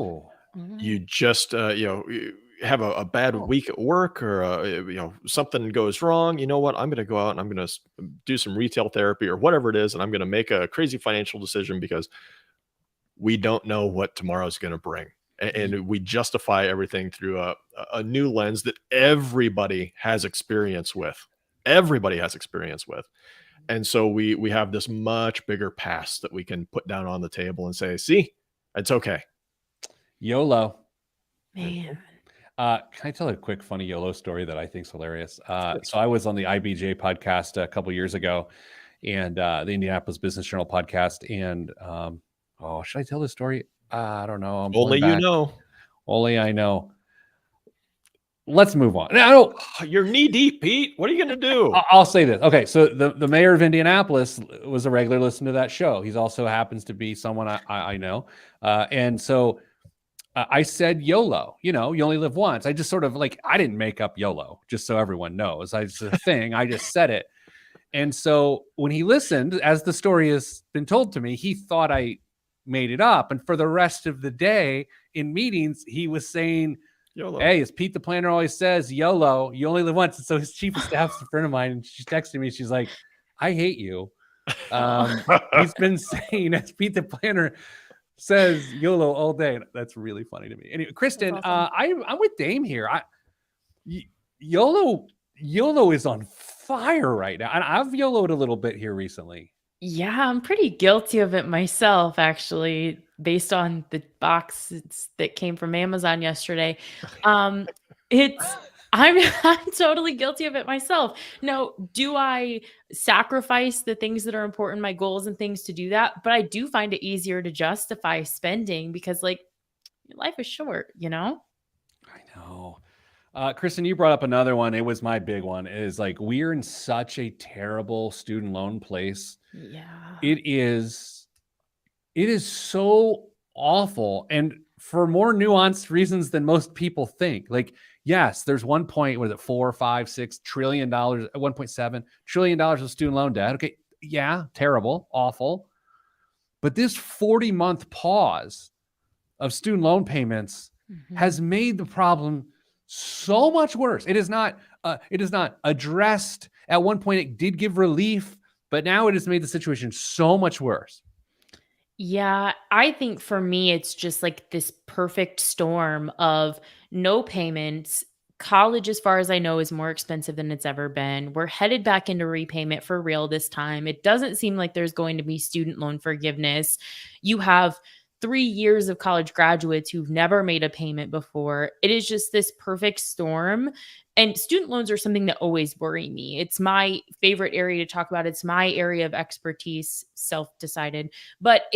you just you have a bad week at work, or something goes wrong. You know what? I'm going to go out and I'm going to do some retail therapy or whatever it is, and I'm going to make a crazy financial decision because we don't know what tomorrow's going to bring. And we justify everything through a new lens that everybody has experience with. Everybody has experience with. And so we have this much bigger past that we can put down on the table and say, see, it's okay. YOLO. Man. Can I tell a quick funny YOLO story that I think is hilarious? So I was on the IBJ podcast a couple years ago, and the Indianapolis Business Journal podcast. And should I tell this story? I don't know. Only you know. Only I know. Let's move on. No, you're knee deep, Pete. What are you going to do? I'll say this. Okay, so the mayor of Indianapolis was a regular listener to that show. He's also happens to be someone I know. And so I said YOLO. You only live once. I just sort of I didn't make up YOLO, just so everyone knows. It's a thing. I just said it. And so when he listened, as the story has been told to me, he thought I made it up. And for the rest of the day in meetings, he was saying, YOLO. Hey, as Pete the Planner always says, YOLO, you only live once. And so his chief of staff's a friend of mine, and she's texting me. She's like, I hate you. He's been saying, as Pete the Planner says, YOLO all day. That's really funny to me. Anyway, Kristen, awesome. I'm with Dame here. YOLO is on fire right now. And I've YOLO'd a little bit here recently. Yeah, I'm pretty guilty of it myself, actually, based on the box that came from Amazon yesterday. I'm totally guilty of it myself. Now, do I sacrifice the things that are important, my goals and things to do that? But I do find it easier to justify spending because life is short, I know. Kristen, you brought up another one. It was my big one. Is we're in such a terrible student loan place. Yeah. It is so awful, and for more nuanced reasons than most people think. Yes, there's 4, 5, 6 trillion dollars, $1.7 trillion of student loan debt. Okay, yeah, terrible, awful. But this 40-month pause of student loan payments has made the problem so much worse. It is not addressed. At one point, it did give relief, but now it has made the situation so much worse. Yeah, I think for me, it's just this perfect storm of no payments. College, as far as I know, is more expensive than it's ever been. We're headed back into repayment for real this time. It doesn't seem like there's going to be student loan forgiveness. You have 3 years of college graduates who've never made a payment before. It is just this perfect storm. And student loans are something that always worry me. It's my favorite area to talk about. It's my area of expertise, self-decided. But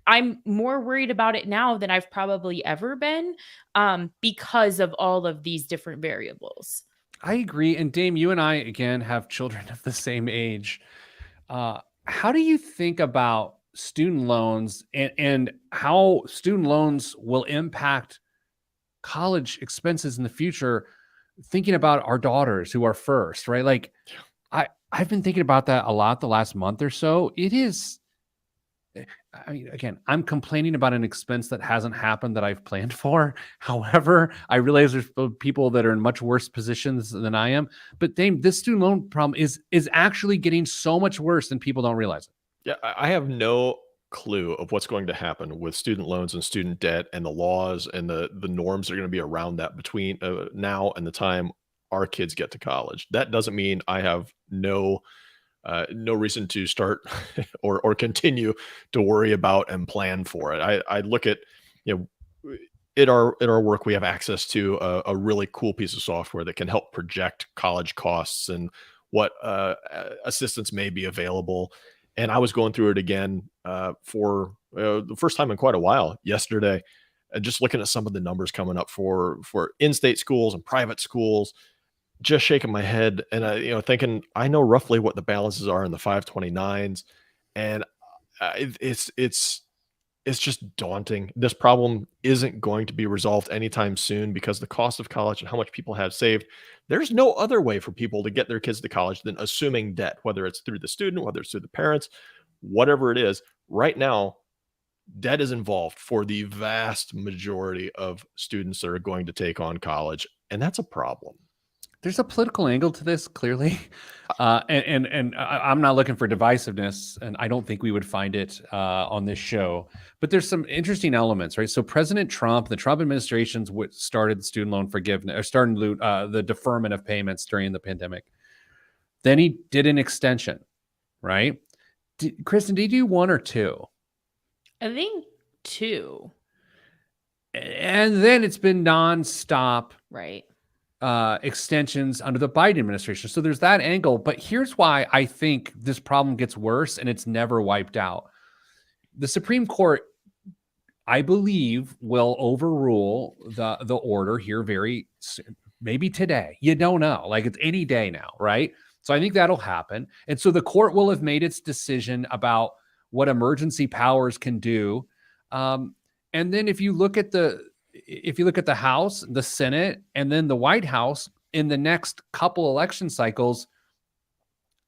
I'm more worried about it now than I've probably ever been because of all of these different variables. I agree. And Dame, you and I, again, have children of the same age. How do you think about student loans and how student loans will impact college expenses in the future, thinking about our daughters who are first, right? I've been thinking about that a lot the last month or so. It is, again, I'm complaining about an expense that hasn't happened that I've planned for. However, I realize there's people that are in much worse positions than I am. But Dame, this student loan problem is actually getting so much worse than people don't realize it. Yeah, I have no clue of what's going to happen with student loans and student debt and the laws and the norms that are going to be around that between now and the time our kids get to college. That doesn't mean I have no reason to start or continue to worry about and plan for it. I look at, in our work, we have access to a really cool piece of software that can help project college costs and what assistance may be available. And I was going through it again for the first time in quite a while yesterday, and just looking at some of the numbers coming up for in-state schools and private schools, just shaking my head and thinking I know roughly what the balances are in the 529s, and it's just daunting. This problem isn't going to be resolved anytime soon because the cost of college and how much people have saved. There's no other way for people to get their kids to college than assuming debt, whether it's through the student, whether it's through the parents, whatever it is. Right now, debt is involved for the vast majority of students that are going to take on college, and that's a problem. There's a political angle to this, clearly, and I'm not looking for divisiveness, and I don't think we would find it on this show. But there's some interesting elements, right? So President Trump, the Trump administration's what started student loan forgiveness, or started the deferment of payments during the pandemic. Then he did an extension, right? Kristen, did you do 1 or 2? I think 2. And then it's been nonstop, Right. Extensions under the Biden administration. So there's that angle. But here's why I think this problem gets worse and it's never wiped out. The Supreme Court, I believe, will overrule the order here very soon, maybe today. You don't know. Like, it's any day now, right? So I think that'll happen. And so the court will have made its decision about what emergency powers can do. And then if you look at the House, the Senate, and then the White House in the next couple election cycles,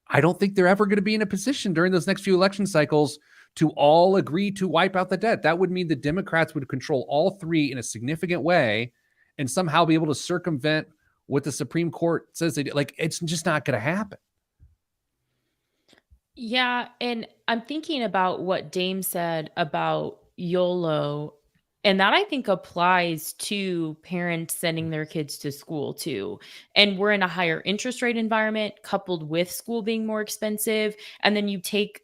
I don't think they're ever going to be in a position during those next few election cycles to all agree to wipe out the debt. That would mean the Democrats would control all 3 in a significant way and somehow be able to circumvent what the Supreme Court says they do. Like, it's just not going to happen. Yeah, and I'm thinking about what Dame said about YOLO, and that I think applies to parents sending their kids to school too. And we're in a higher interest rate environment coupled with school being more expensive. And then you take,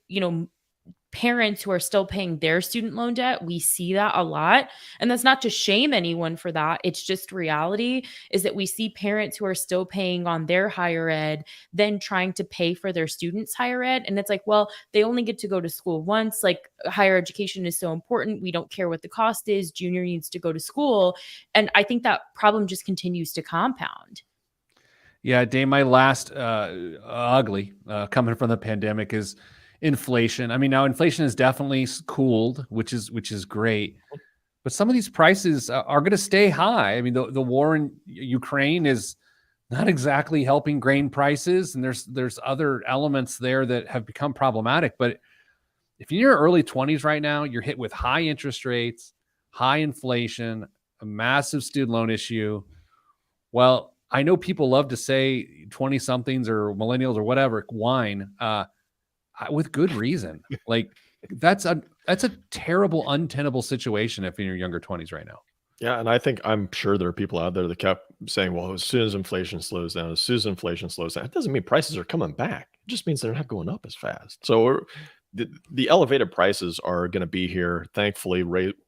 parents who are still paying their student loan debt. We see that a lot. And that's not to shame anyone for that. It's just reality is that we see parents who are still paying on their higher ed, then trying to pay for their students' higher ed. And it's like, well, they only get to go to school once. Like, higher education is so important. We don't care what the cost is. Junior needs to go to school. And I think that problem just continues to compound. Yeah, Dave, my last ugly coming from the pandemic is inflation. I mean, now inflation is definitely cooled, which is great, but some of these prices are going to stay high. I mean, the war in Ukraine is not exactly helping grain prices, and there's other elements there that have become problematic. But if you're in your early 20s right now, you're hit with high interest rates, high inflation, a massive student loan issue. Well, I know people love to say 20-somethings or millennials or whatever whine. With good reason. Like, that's a terrible, untenable situation if you're in your younger 20s right now. Yeah, and I'm sure there are people out there that kept saying, well, as soon as inflation slows down, it doesn't mean prices are coming back. It just means they're not going up as fast. So the elevated prices are going to be here. Thankfully,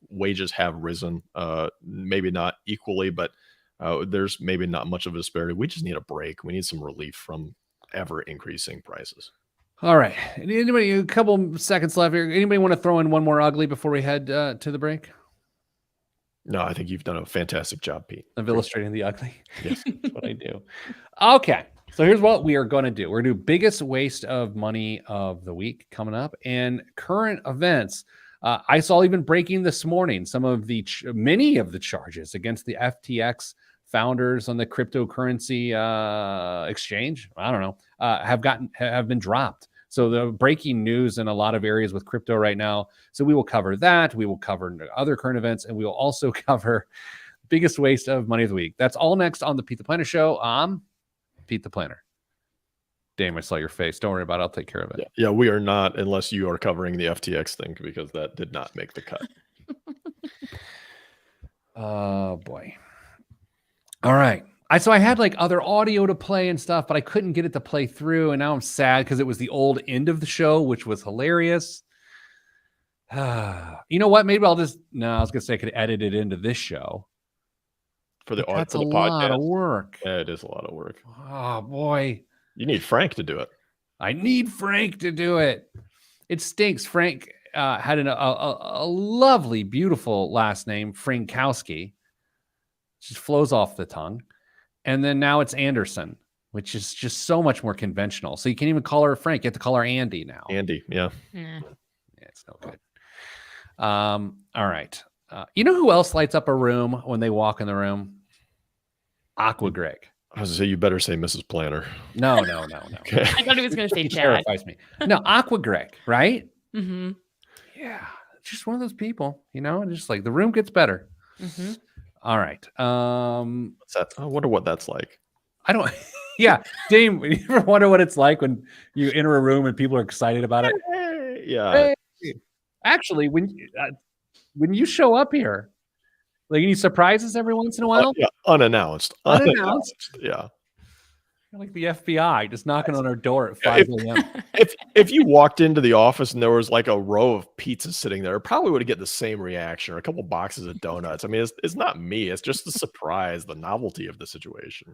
wages have risen, maybe not equally, but there's maybe not much of a disparity. We just need a break. We need some relief from ever increasing prices. All right. Anybody, a couple seconds left here. Anybody want to throw in one more ugly before we head to the break? No, I think you've done a fantastic job, Pete. Of illustrating the ugly. Yes. That's what I do. Okay. So here's what we are going to do. We're going to do biggest waste of money of the week coming up and current events. I saw even breaking this morning some of many of the charges against the FTX founders on the cryptocurrency exchange, I don't know, have been dropped. So the breaking news in a lot of areas with crypto right now. So we will cover that. We will cover other current events, and we will also cover biggest waste of money of the week. That's all next on the Pete the Planner Show. I'm Pete the Planner. Damn, I saw your face. Don't worry about it. I'll take care of it. Yeah, we are not, unless you are covering the FTX thing, because that did not make the cut. Oh, boy. All right. So I had like other audio to play and stuff, but I couldn't get it to play through. And now I'm sad because it was the old end of the show, which was hilarious. You know what? Maybe I was going to say I could edit it into this show. That's a lot of work. Yeah, it is a lot of work. Oh, boy. You need Frank to do it. I need Frank to do it. It stinks. Frank had a lovely, beautiful last name, Frankowski. Just flows off the tongue. And then now it's Anderson, which is just so much more conventional. So you can't even call her Frank. You have to call her Andy now. Andy, yeah. Yeah, it's no good. All right. You know who else lights up a room when they walk in the room? Aqua Greg. I was going to say, you better say Mrs. Planner. No. Okay. I thought he was going to say He Chad. terrifies me. No, Aqua Greg, right? Mm-hmm. Yeah. Just one of those people, just like the room gets better. Mm-hmm. All right. What's that? I wonder what that's like. I don't. Yeah, Dame. You ever wonder what it's like when you enter a room and people are excited about it? Yeah. Hey. Actually, when you show up here, like any surprises every once in a while, Yeah, unannounced. Yeah. You're like the FBI just knocking on our door at 5 a.m. If you walked into the office and there was like a row of pizzas sitting there, it probably would get the same reaction, or a couple boxes of donuts. I mean, it's not me. It's just the surprise, the novelty of the situation.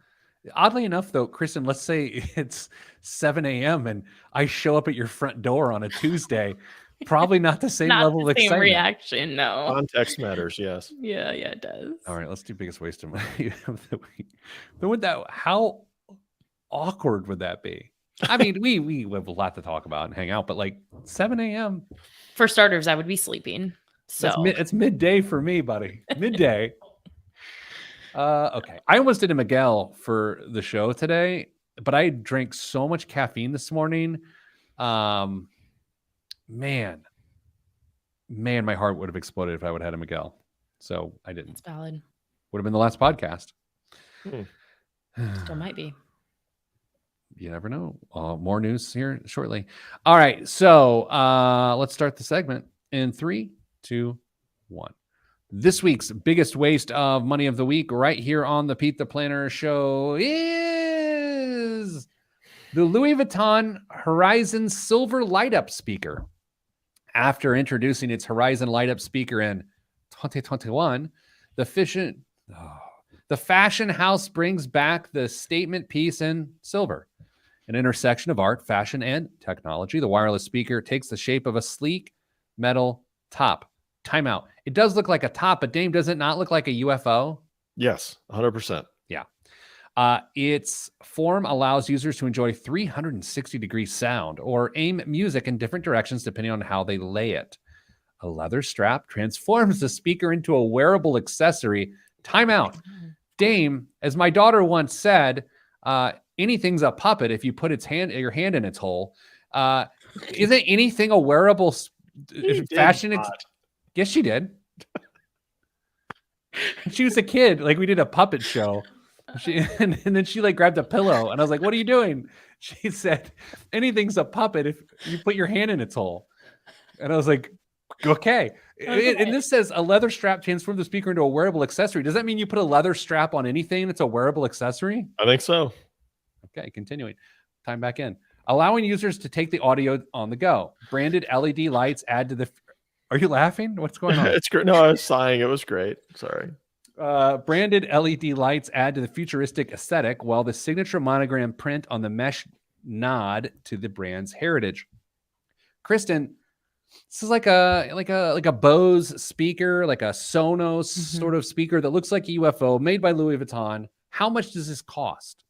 Oddly enough, though, Kristen, let's say it's 7 a.m. and I show up at your front door on a Tuesday. Probably not the same level of excitement. Reaction, no. Context matters, yes. Yeah, it does. All right, let's do biggest waste of money of the week. But how awkward would that be? I mean, we have a lot to talk about and hang out, but like 7 a.m. For starters, I would be sleeping. So it's midday for me, buddy. Midday. Okay. I almost did a Miguel for the show today, but I drank so much caffeine this morning. Man, my heart would have exploded if I would have had a Miguel. So I didn't. It's valid. Would have been the last podcast. Still might be. You never know. More news here shortly. All right. So let's start the segment in 3, 2, 1. This week's biggest waste of money of the week right here on the Pete the Planner Show is the Louis Vuitton Horizon Silver Light Up Speaker. After introducing its Horizon Light Up Speaker in 2021, the fashion house brings back the statement piece in silver. An intersection of art, fashion, and technology, the wireless speaker takes the shape of a sleek metal top. Timeout. It does look like a top, but Dame, does it not look like a UFO? Yes, 100%. Yeah. Its form allows users to enjoy 360-degree sound or aim music in different directions depending on how they lay it. A leather strap transforms the speaker into a wearable accessory. Timeout. Dame, as my daughter once said, anything's a puppet if you put your hand in its hole. Isn't anything a wearable fashion? Yes, she did. She was a kid. Like, we did a puppet show. And then she like grabbed a pillow and I was like, what are you doing? She said, anything's a puppet if you put your hand in its hole. And I was like, okay. And this says a leather strap transforms the speaker into a wearable accessory. Does that mean you put a leather strap on anything that's a wearable accessory? I think so. Okay, continuing. Time back in. Allowing users to take the audio on the go. Branded LED lights add to the... Are you laughing? What's going on? It's great. No, I was sighing. It was great. Sorry. Branded LED lights add to the futuristic aesthetic, while the signature monogram print on the mesh nod to the brand's heritage. Kristen, this is like a Bose speaker, like a Sonos sort of speaker that looks like a UFO, made by Louis Vuitton. How much does this cost?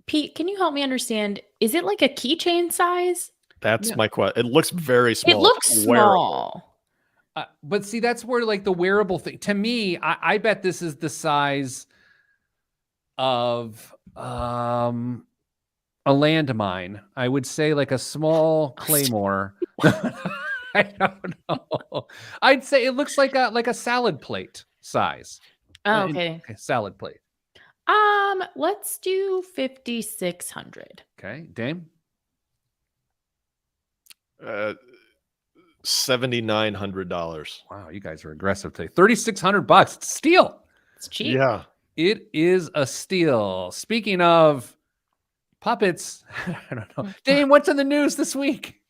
Pete, can you help me understand? Is it like a keychain size? That's my question. It looks very small. It looks small. But see, that's where like the wearable thing, to me, I bet this is the size of a landmine. I would say like a small claymore. I don't know. I'd say it looks like a salad plate size. Oh, okay. Salad plate. Let's do 5,600. Okay, Dame. $7,900. Wow, you guys are aggressive today. $3,600. It's a steal. It's cheap. Yeah. It is a steal. Speaking of puppets, I don't know. Dame, what's in the news this week?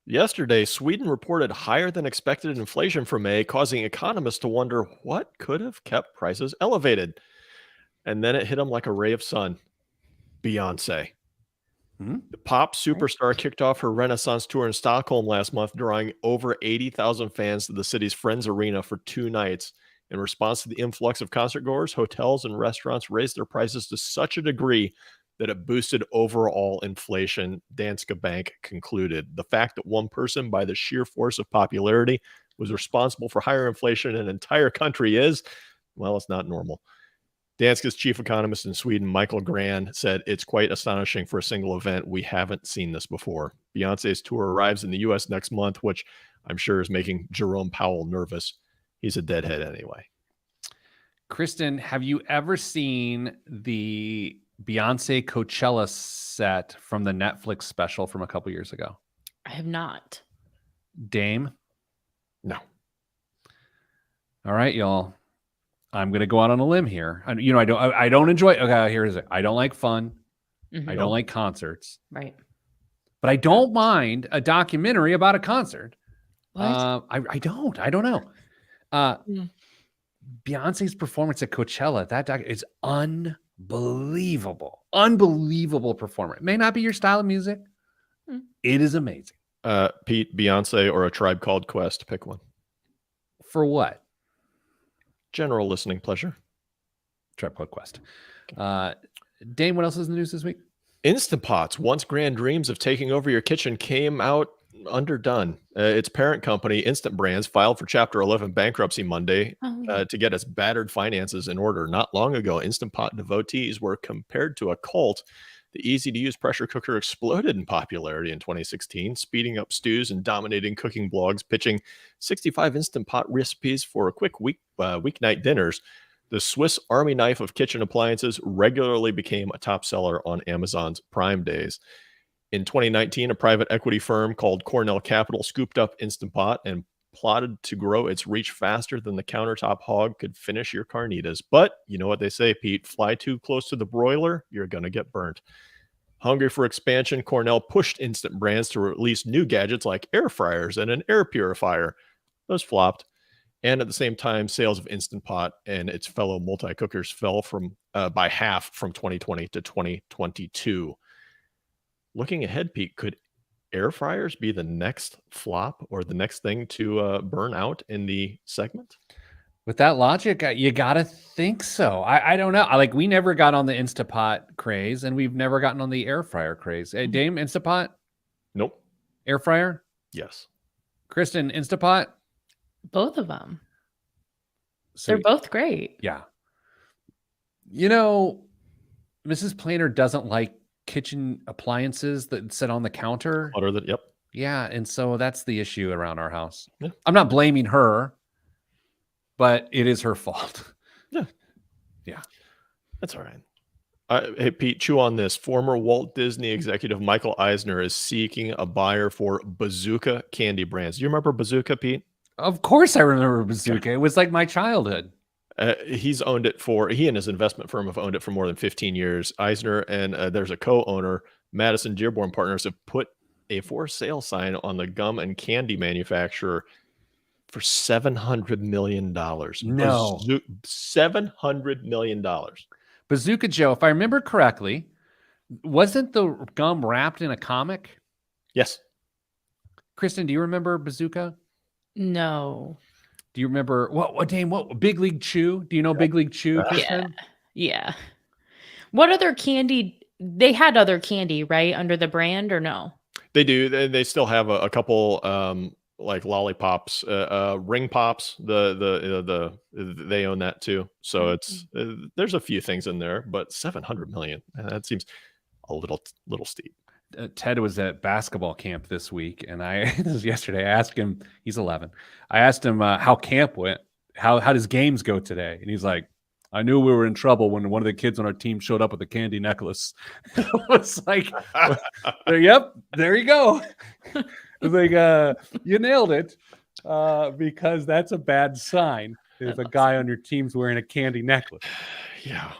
Yesterday, Sweden reported higher than expected inflation for May, causing economists to wonder what could have kept prices elevated. And then it hit them like a ray of sun. Beyonce. The pop superstar kicked off her Renaissance tour in Stockholm last month, drawing over 80,000 fans to the city's Friends Arena for 2 nights. In response to the influx of concertgoers, hotels and restaurants raised their prices to such a degree that it boosted overall inflation, Danske Bank concluded. The fact that one person, by the sheer force of popularity, was responsible for higher inflation in an entire country is, well, it's not normal. Danske's chief economist in Sweden, Michael Gran, said it's quite astonishing for a single event. We haven't seen this before. Beyonce's tour arrives in the U.S. next month, which I'm sure is making Jerome Powell nervous. He's a deadhead anyway. Kristen, have you ever seen the Beyonce Coachella set from the Netflix special from a couple years ago? I have not. Dame? No. All right, y'all. I'm going to go out on a limb here. I don't enjoy. Okay, here's it. I don't like fun. I don't like concerts. Right. But I don't mind a documentary about a concert. What? I don't know. Beyonce's performance at Coachella, that is unbelievable. Unbelievable performance. It may not be your style of music. It is amazing. Pete, Beyonce or A Tribe Called Quest? Pick one. For what? General listening pleasure. Tribe Called Quest. Dane, what else is in the news this week? Instant Pot's once grand dreams of taking over your kitchen came out underdone. Its parent company, Instant Brands, filed for Chapter 11 bankruptcy Monday to get its battered finances in order. Not long ago, Instant Pot devotees were compared to a cult. The easy-to-use pressure cooker exploded in popularity in 2016, speeding up stews and dominating cooking blogs, pitching 65 Instant Pot recipes for quick weeknight dinners. The Swiss Army knife of kitchen appliances regularly became a top seller on Amazon's Prime Days. In 2019, a private equity firm called Cornell Capital scooped up Instant Pot and plotted to grow its reach faster than the countertop hog could finish your carnitas. But you know what they say, Pete, fly too close to the broiler, you're going to get burnt. Hungry for expansion, Cornell pushed Instant Brands to release new gadgets like air fryers and an air purifier. Those flopped. And at the same time, sales of Instant Pot and its fellow multi-cookers fell by half from 2020 to 2022. Looking ahead, Pete, could air fryers be the next flop or the next thing to burn out in the segment? With that logic, you got to think so. I don't know. We never got on the Instapot craze, and we've never gotten on the air fryer craze. Hey, Dame, Instapot? Nope. Air fryer? Yes. Kristen, Instapot? Both of them. So, they're both great. Yeah. You know, Mrs. Planner doesn't like kitchen appliances that sit on the counter. Yep. Yeah, and so that's the issue around our house. Yeah. I'm not blaming her, but it is her fault. Yeah. That's all right. Hey, Pete, chew on this. Former Walt Disney executive Michael Eisner is seeking a buyer for Bazooka candy brands. Do you remember Bazooka, Pete? Of course I remember Bazooka. It was like my childhood. He's owned it he and his investment firm have owned it for more than 15 years. Eisner and there's a co-owner, Madison Dearborn Partners, have put a for sale sign on the gum and candy manufacturer for $700 million. No. $700 million. Bazooka Joe, if I remember correctly, wasn't the gum wrapped in a comic? Yes. Kristen, do you remember Bazooka? No. Do you remember what Big League Chew? Do you know Big League Chew, Kristen? Yeah. What other candy? They had other candy, right, under the brand, or no? They do. They still have a couple like lollipops, ring pops. They own that too. So it's there's a few things in there, but 700 million. That seems a little steep. Ted was at basketball camp this week, and this was yesterday. I asked him, he's 11. I asked him how camp went. How does games go today? And he's like, I knew we were in trouble when one of the kids on our team showed up with a candy necklace. I was like, yep, there you go. I was like, you nailed it, because that's a bad sign if a guy on your team's wearing a candy necklace. Yeah.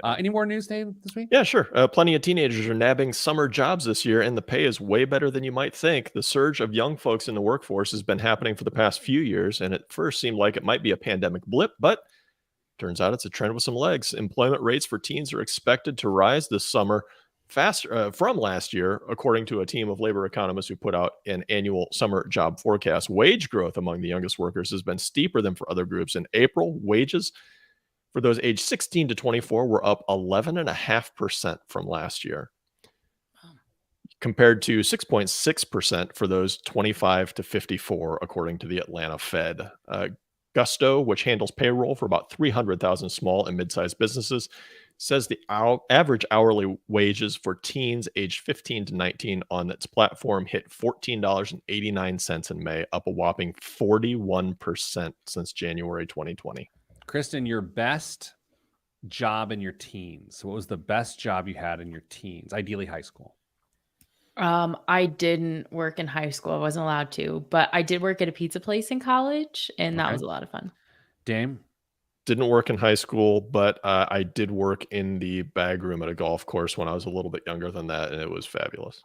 Any more news, Dave, this week? Yeah, sure. Plenty of teenagers are nabbing summer jobs this year, and the pay is way better than you might think. The surge of young folks in the workforce has been happening for the past few years, and at first seemed like it might be a pandemic blip, but turns out it's a trend with some legs. Employment rates for teens are expected to rise this summer from last year, according to a team of labor economists who put out an annual summer job forecast. Wage growth among the youngest workers has been steeper than for other groups. In April, wages for those aged 16 to 24 were up 11.5% from last year, compared to 6.6% for those 25 to 54, according to the Atlanta Fed. Gusto, which handles payroll for about 300,000 small and mid-sized businesses, says the average hourly wages for teens aged 15 to 19 on its platform hit $14.89 in May, up a whopping 41% since January 2020. Kristen, your best job in your teens. What was the best job you had in your teens? Ideally high school. I didn't work in high school. I wasn't allowed to, but I did work at a pizza place in college, and that Okay. was a lot of fun. Dame? Didn't work in high school, but I did work in the bag room at a golf course when I was a little bit younger than that, and it was fabulous.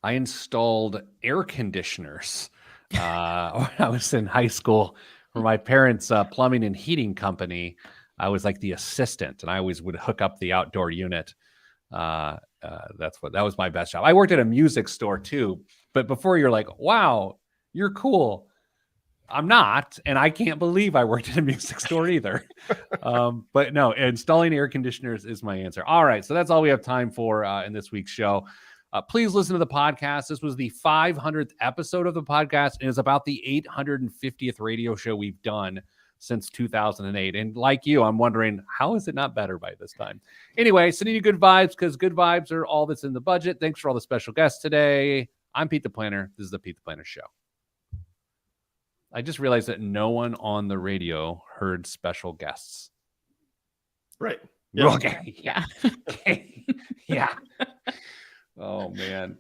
I installed air conditioners when I was in high school for my parents' plumbing and heating company. I was like the assistant, and I always would hook up the outdoor unit. That was my best job. I worked at a music store too, but before you're like, wow, you're cool. I'm not, and I can't believe I worked at a music store either. But no, installing air conditioners is my answer. All right, so that's all we have time for in this week's show. Please listen to the podcast. This was the 500th episode of the podcast, and it's about the 850th radio show we've done since 2008. And like you, I'm wondering, how is it not better by this time? Anyway, sending you good vibes, because good vibes are all that's in the budget. Thanks for all the special guests today. I'm Pete the Planner. This is the Pete the Planner Show. I just realized that no one on the radio heard special guests. Right. Yeah. Okay. Yeah. Okay. Yeah. Oh, man.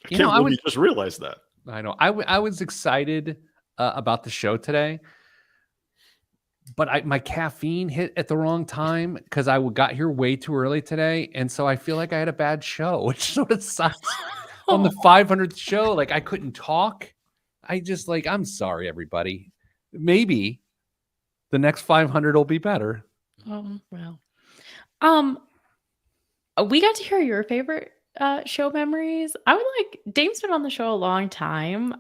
I can't believe you just realized that. I know. I was excited about the show today, but my caffeine hit at the wrong time because I got here way too early today. And so I feel like I had a bad show, which sort of sucks. On the 500th show, like I couldn't talk. I'm sorry, everybody. Maybe the next 500 will be better. Oh, well. We got to hear your favorite show memories. I would Dame's been on the show a long time.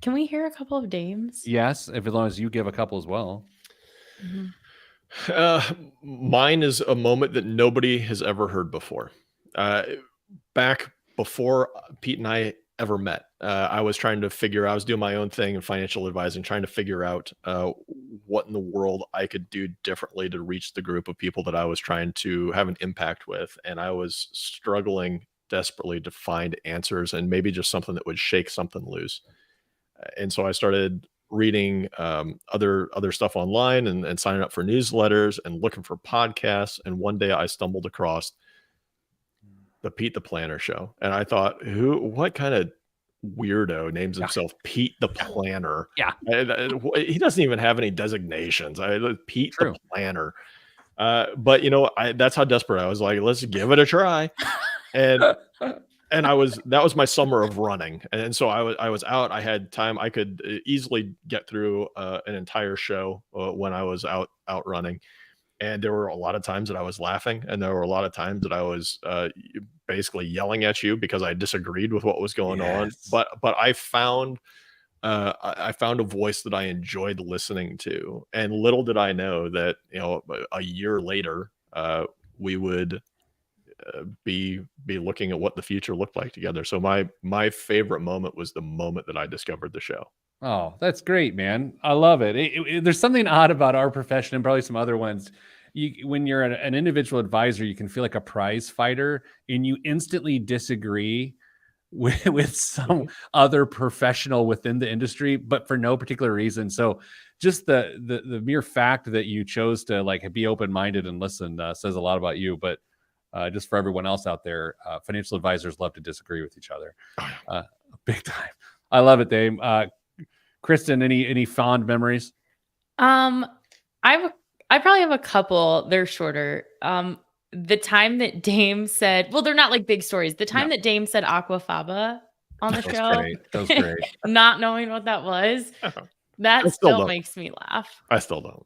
Can we hear a couple of Dames? Yes, as long as you give a couple as well. Mm-hmm. Mine is a moment that nobody has ever heard before. Back before Pete and I ever met, I was doing my own thing in financial advising, trying to figure out what in the world I could do differently to reach the group of people that I was trying to have an impact with. And I was struggling desperately to find answers and maybe just something that would shake something loose. And so I started reading other stuff online and signing up for newsletters and looking for podcasts. And one day I stumbled across the Pete the Planner Show. And I thought, what kind of weirdo names himself Pete the Planner? Yeah. He doesn't even have any designations. Pete True. the Planner. But that's how desperate I was. Like, let's give it a try. And that was my summer of running. And so I was out. I had time. I could easily get through an entire show when I was out running. And there were a lot of times that I was laughing, and there were a lot of times that I was basically yelling at you because I disagreed with what was going on. But I found a voice that I enjoyed listening to, and little did I know that a year later we would be looking at what the future looked like together. So my favorite moment was the moment that I discovered the show. Oh, that's great, man. I love it. There's something odd about our profession and probably some other ones. When you're an individual advisor, you can feel like a prize fighter and you instantly disagree with some other professional within the industry, but for no particular reason. So just the mere fact that you chose to be open-minded and listen says a lot about you. But just for everyone else out there, financial advisors love to disagree with each other. Big time. I love it, Dave. Kristen, any fond memories? I probably have a couple. They're shorter. The time that Dame said, well, they're not like big stories. The time that Dame said aquafaba on the show, that was great. Not knowing what that was, that still makes me laugh. I still don't.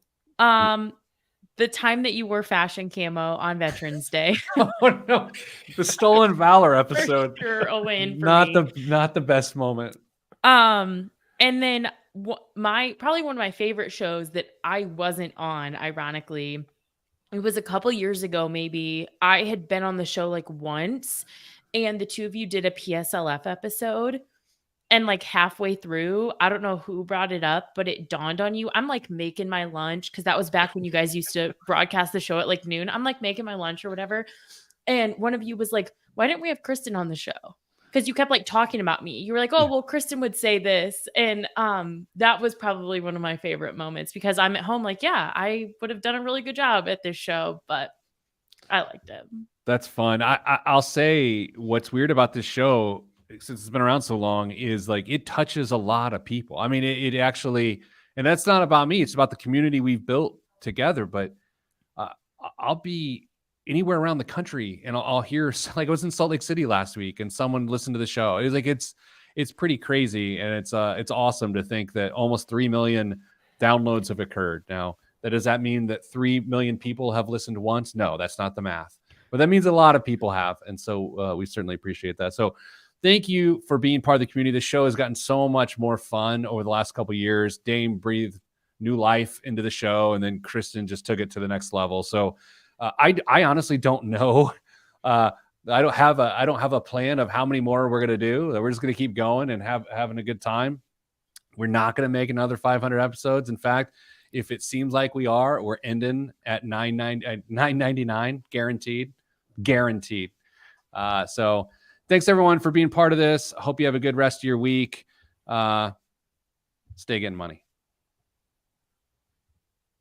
the time that you wore fashion camo on Veterans Day. Oh no, the Stolen Valor For episode. sure a win for Not me. the best moment. And then probably one of my favorite shows that I wasn't on, ironically, it was a couple years ago, maybe. I had been on the show like once, and the two of you did a PSLF episode. And like halfway through, I don't know who brought it up, but it dawned on you. I'm like making my lunch because that was back when you guys used to broadcast the show at like noon. I'm like making my lunch or whatever. And one of you was like, why didn't we have Kristen on the show? Because you kept like talking about me. You were like, oh, well, Kristen would say this. And that was probably one of my favorite moments because I'm at home like, yeah, I would have done a really good job at this show, but I liked it. That's fun. I'll say what's weird about this show, since it's been around so long, is like it touches a lot of people. I mean, it actually, and that's not about me. It's about the community we've built together. But I'll be anywhere around the country and I'll hear, like I was in Salt Lake City last week and someone listened to the show. It was like, it's pretty crazy. And it's awesome to think that almost 3 million downloads have occurred. Now, does that mean that 3 million people have listened once? No, that's not the math. But that means a lot of people have. And so we certainly appreciate that. So thank you for being part of the community. The show has gotten so much more fun over the last couple of years. Dame breathed new life into the show, and then Kristen just took it to the next level. So I honestly don't know. I don't have a plan of how many more we're going to do. We're just going to keep going and having a good time. We're not going to make another 500 episodes. In fact, if it seems like we are, we're ending at $9.99 guaranteed. So thanks everyone for being part of this. I hope you have a good rest of your week. Stay getting money.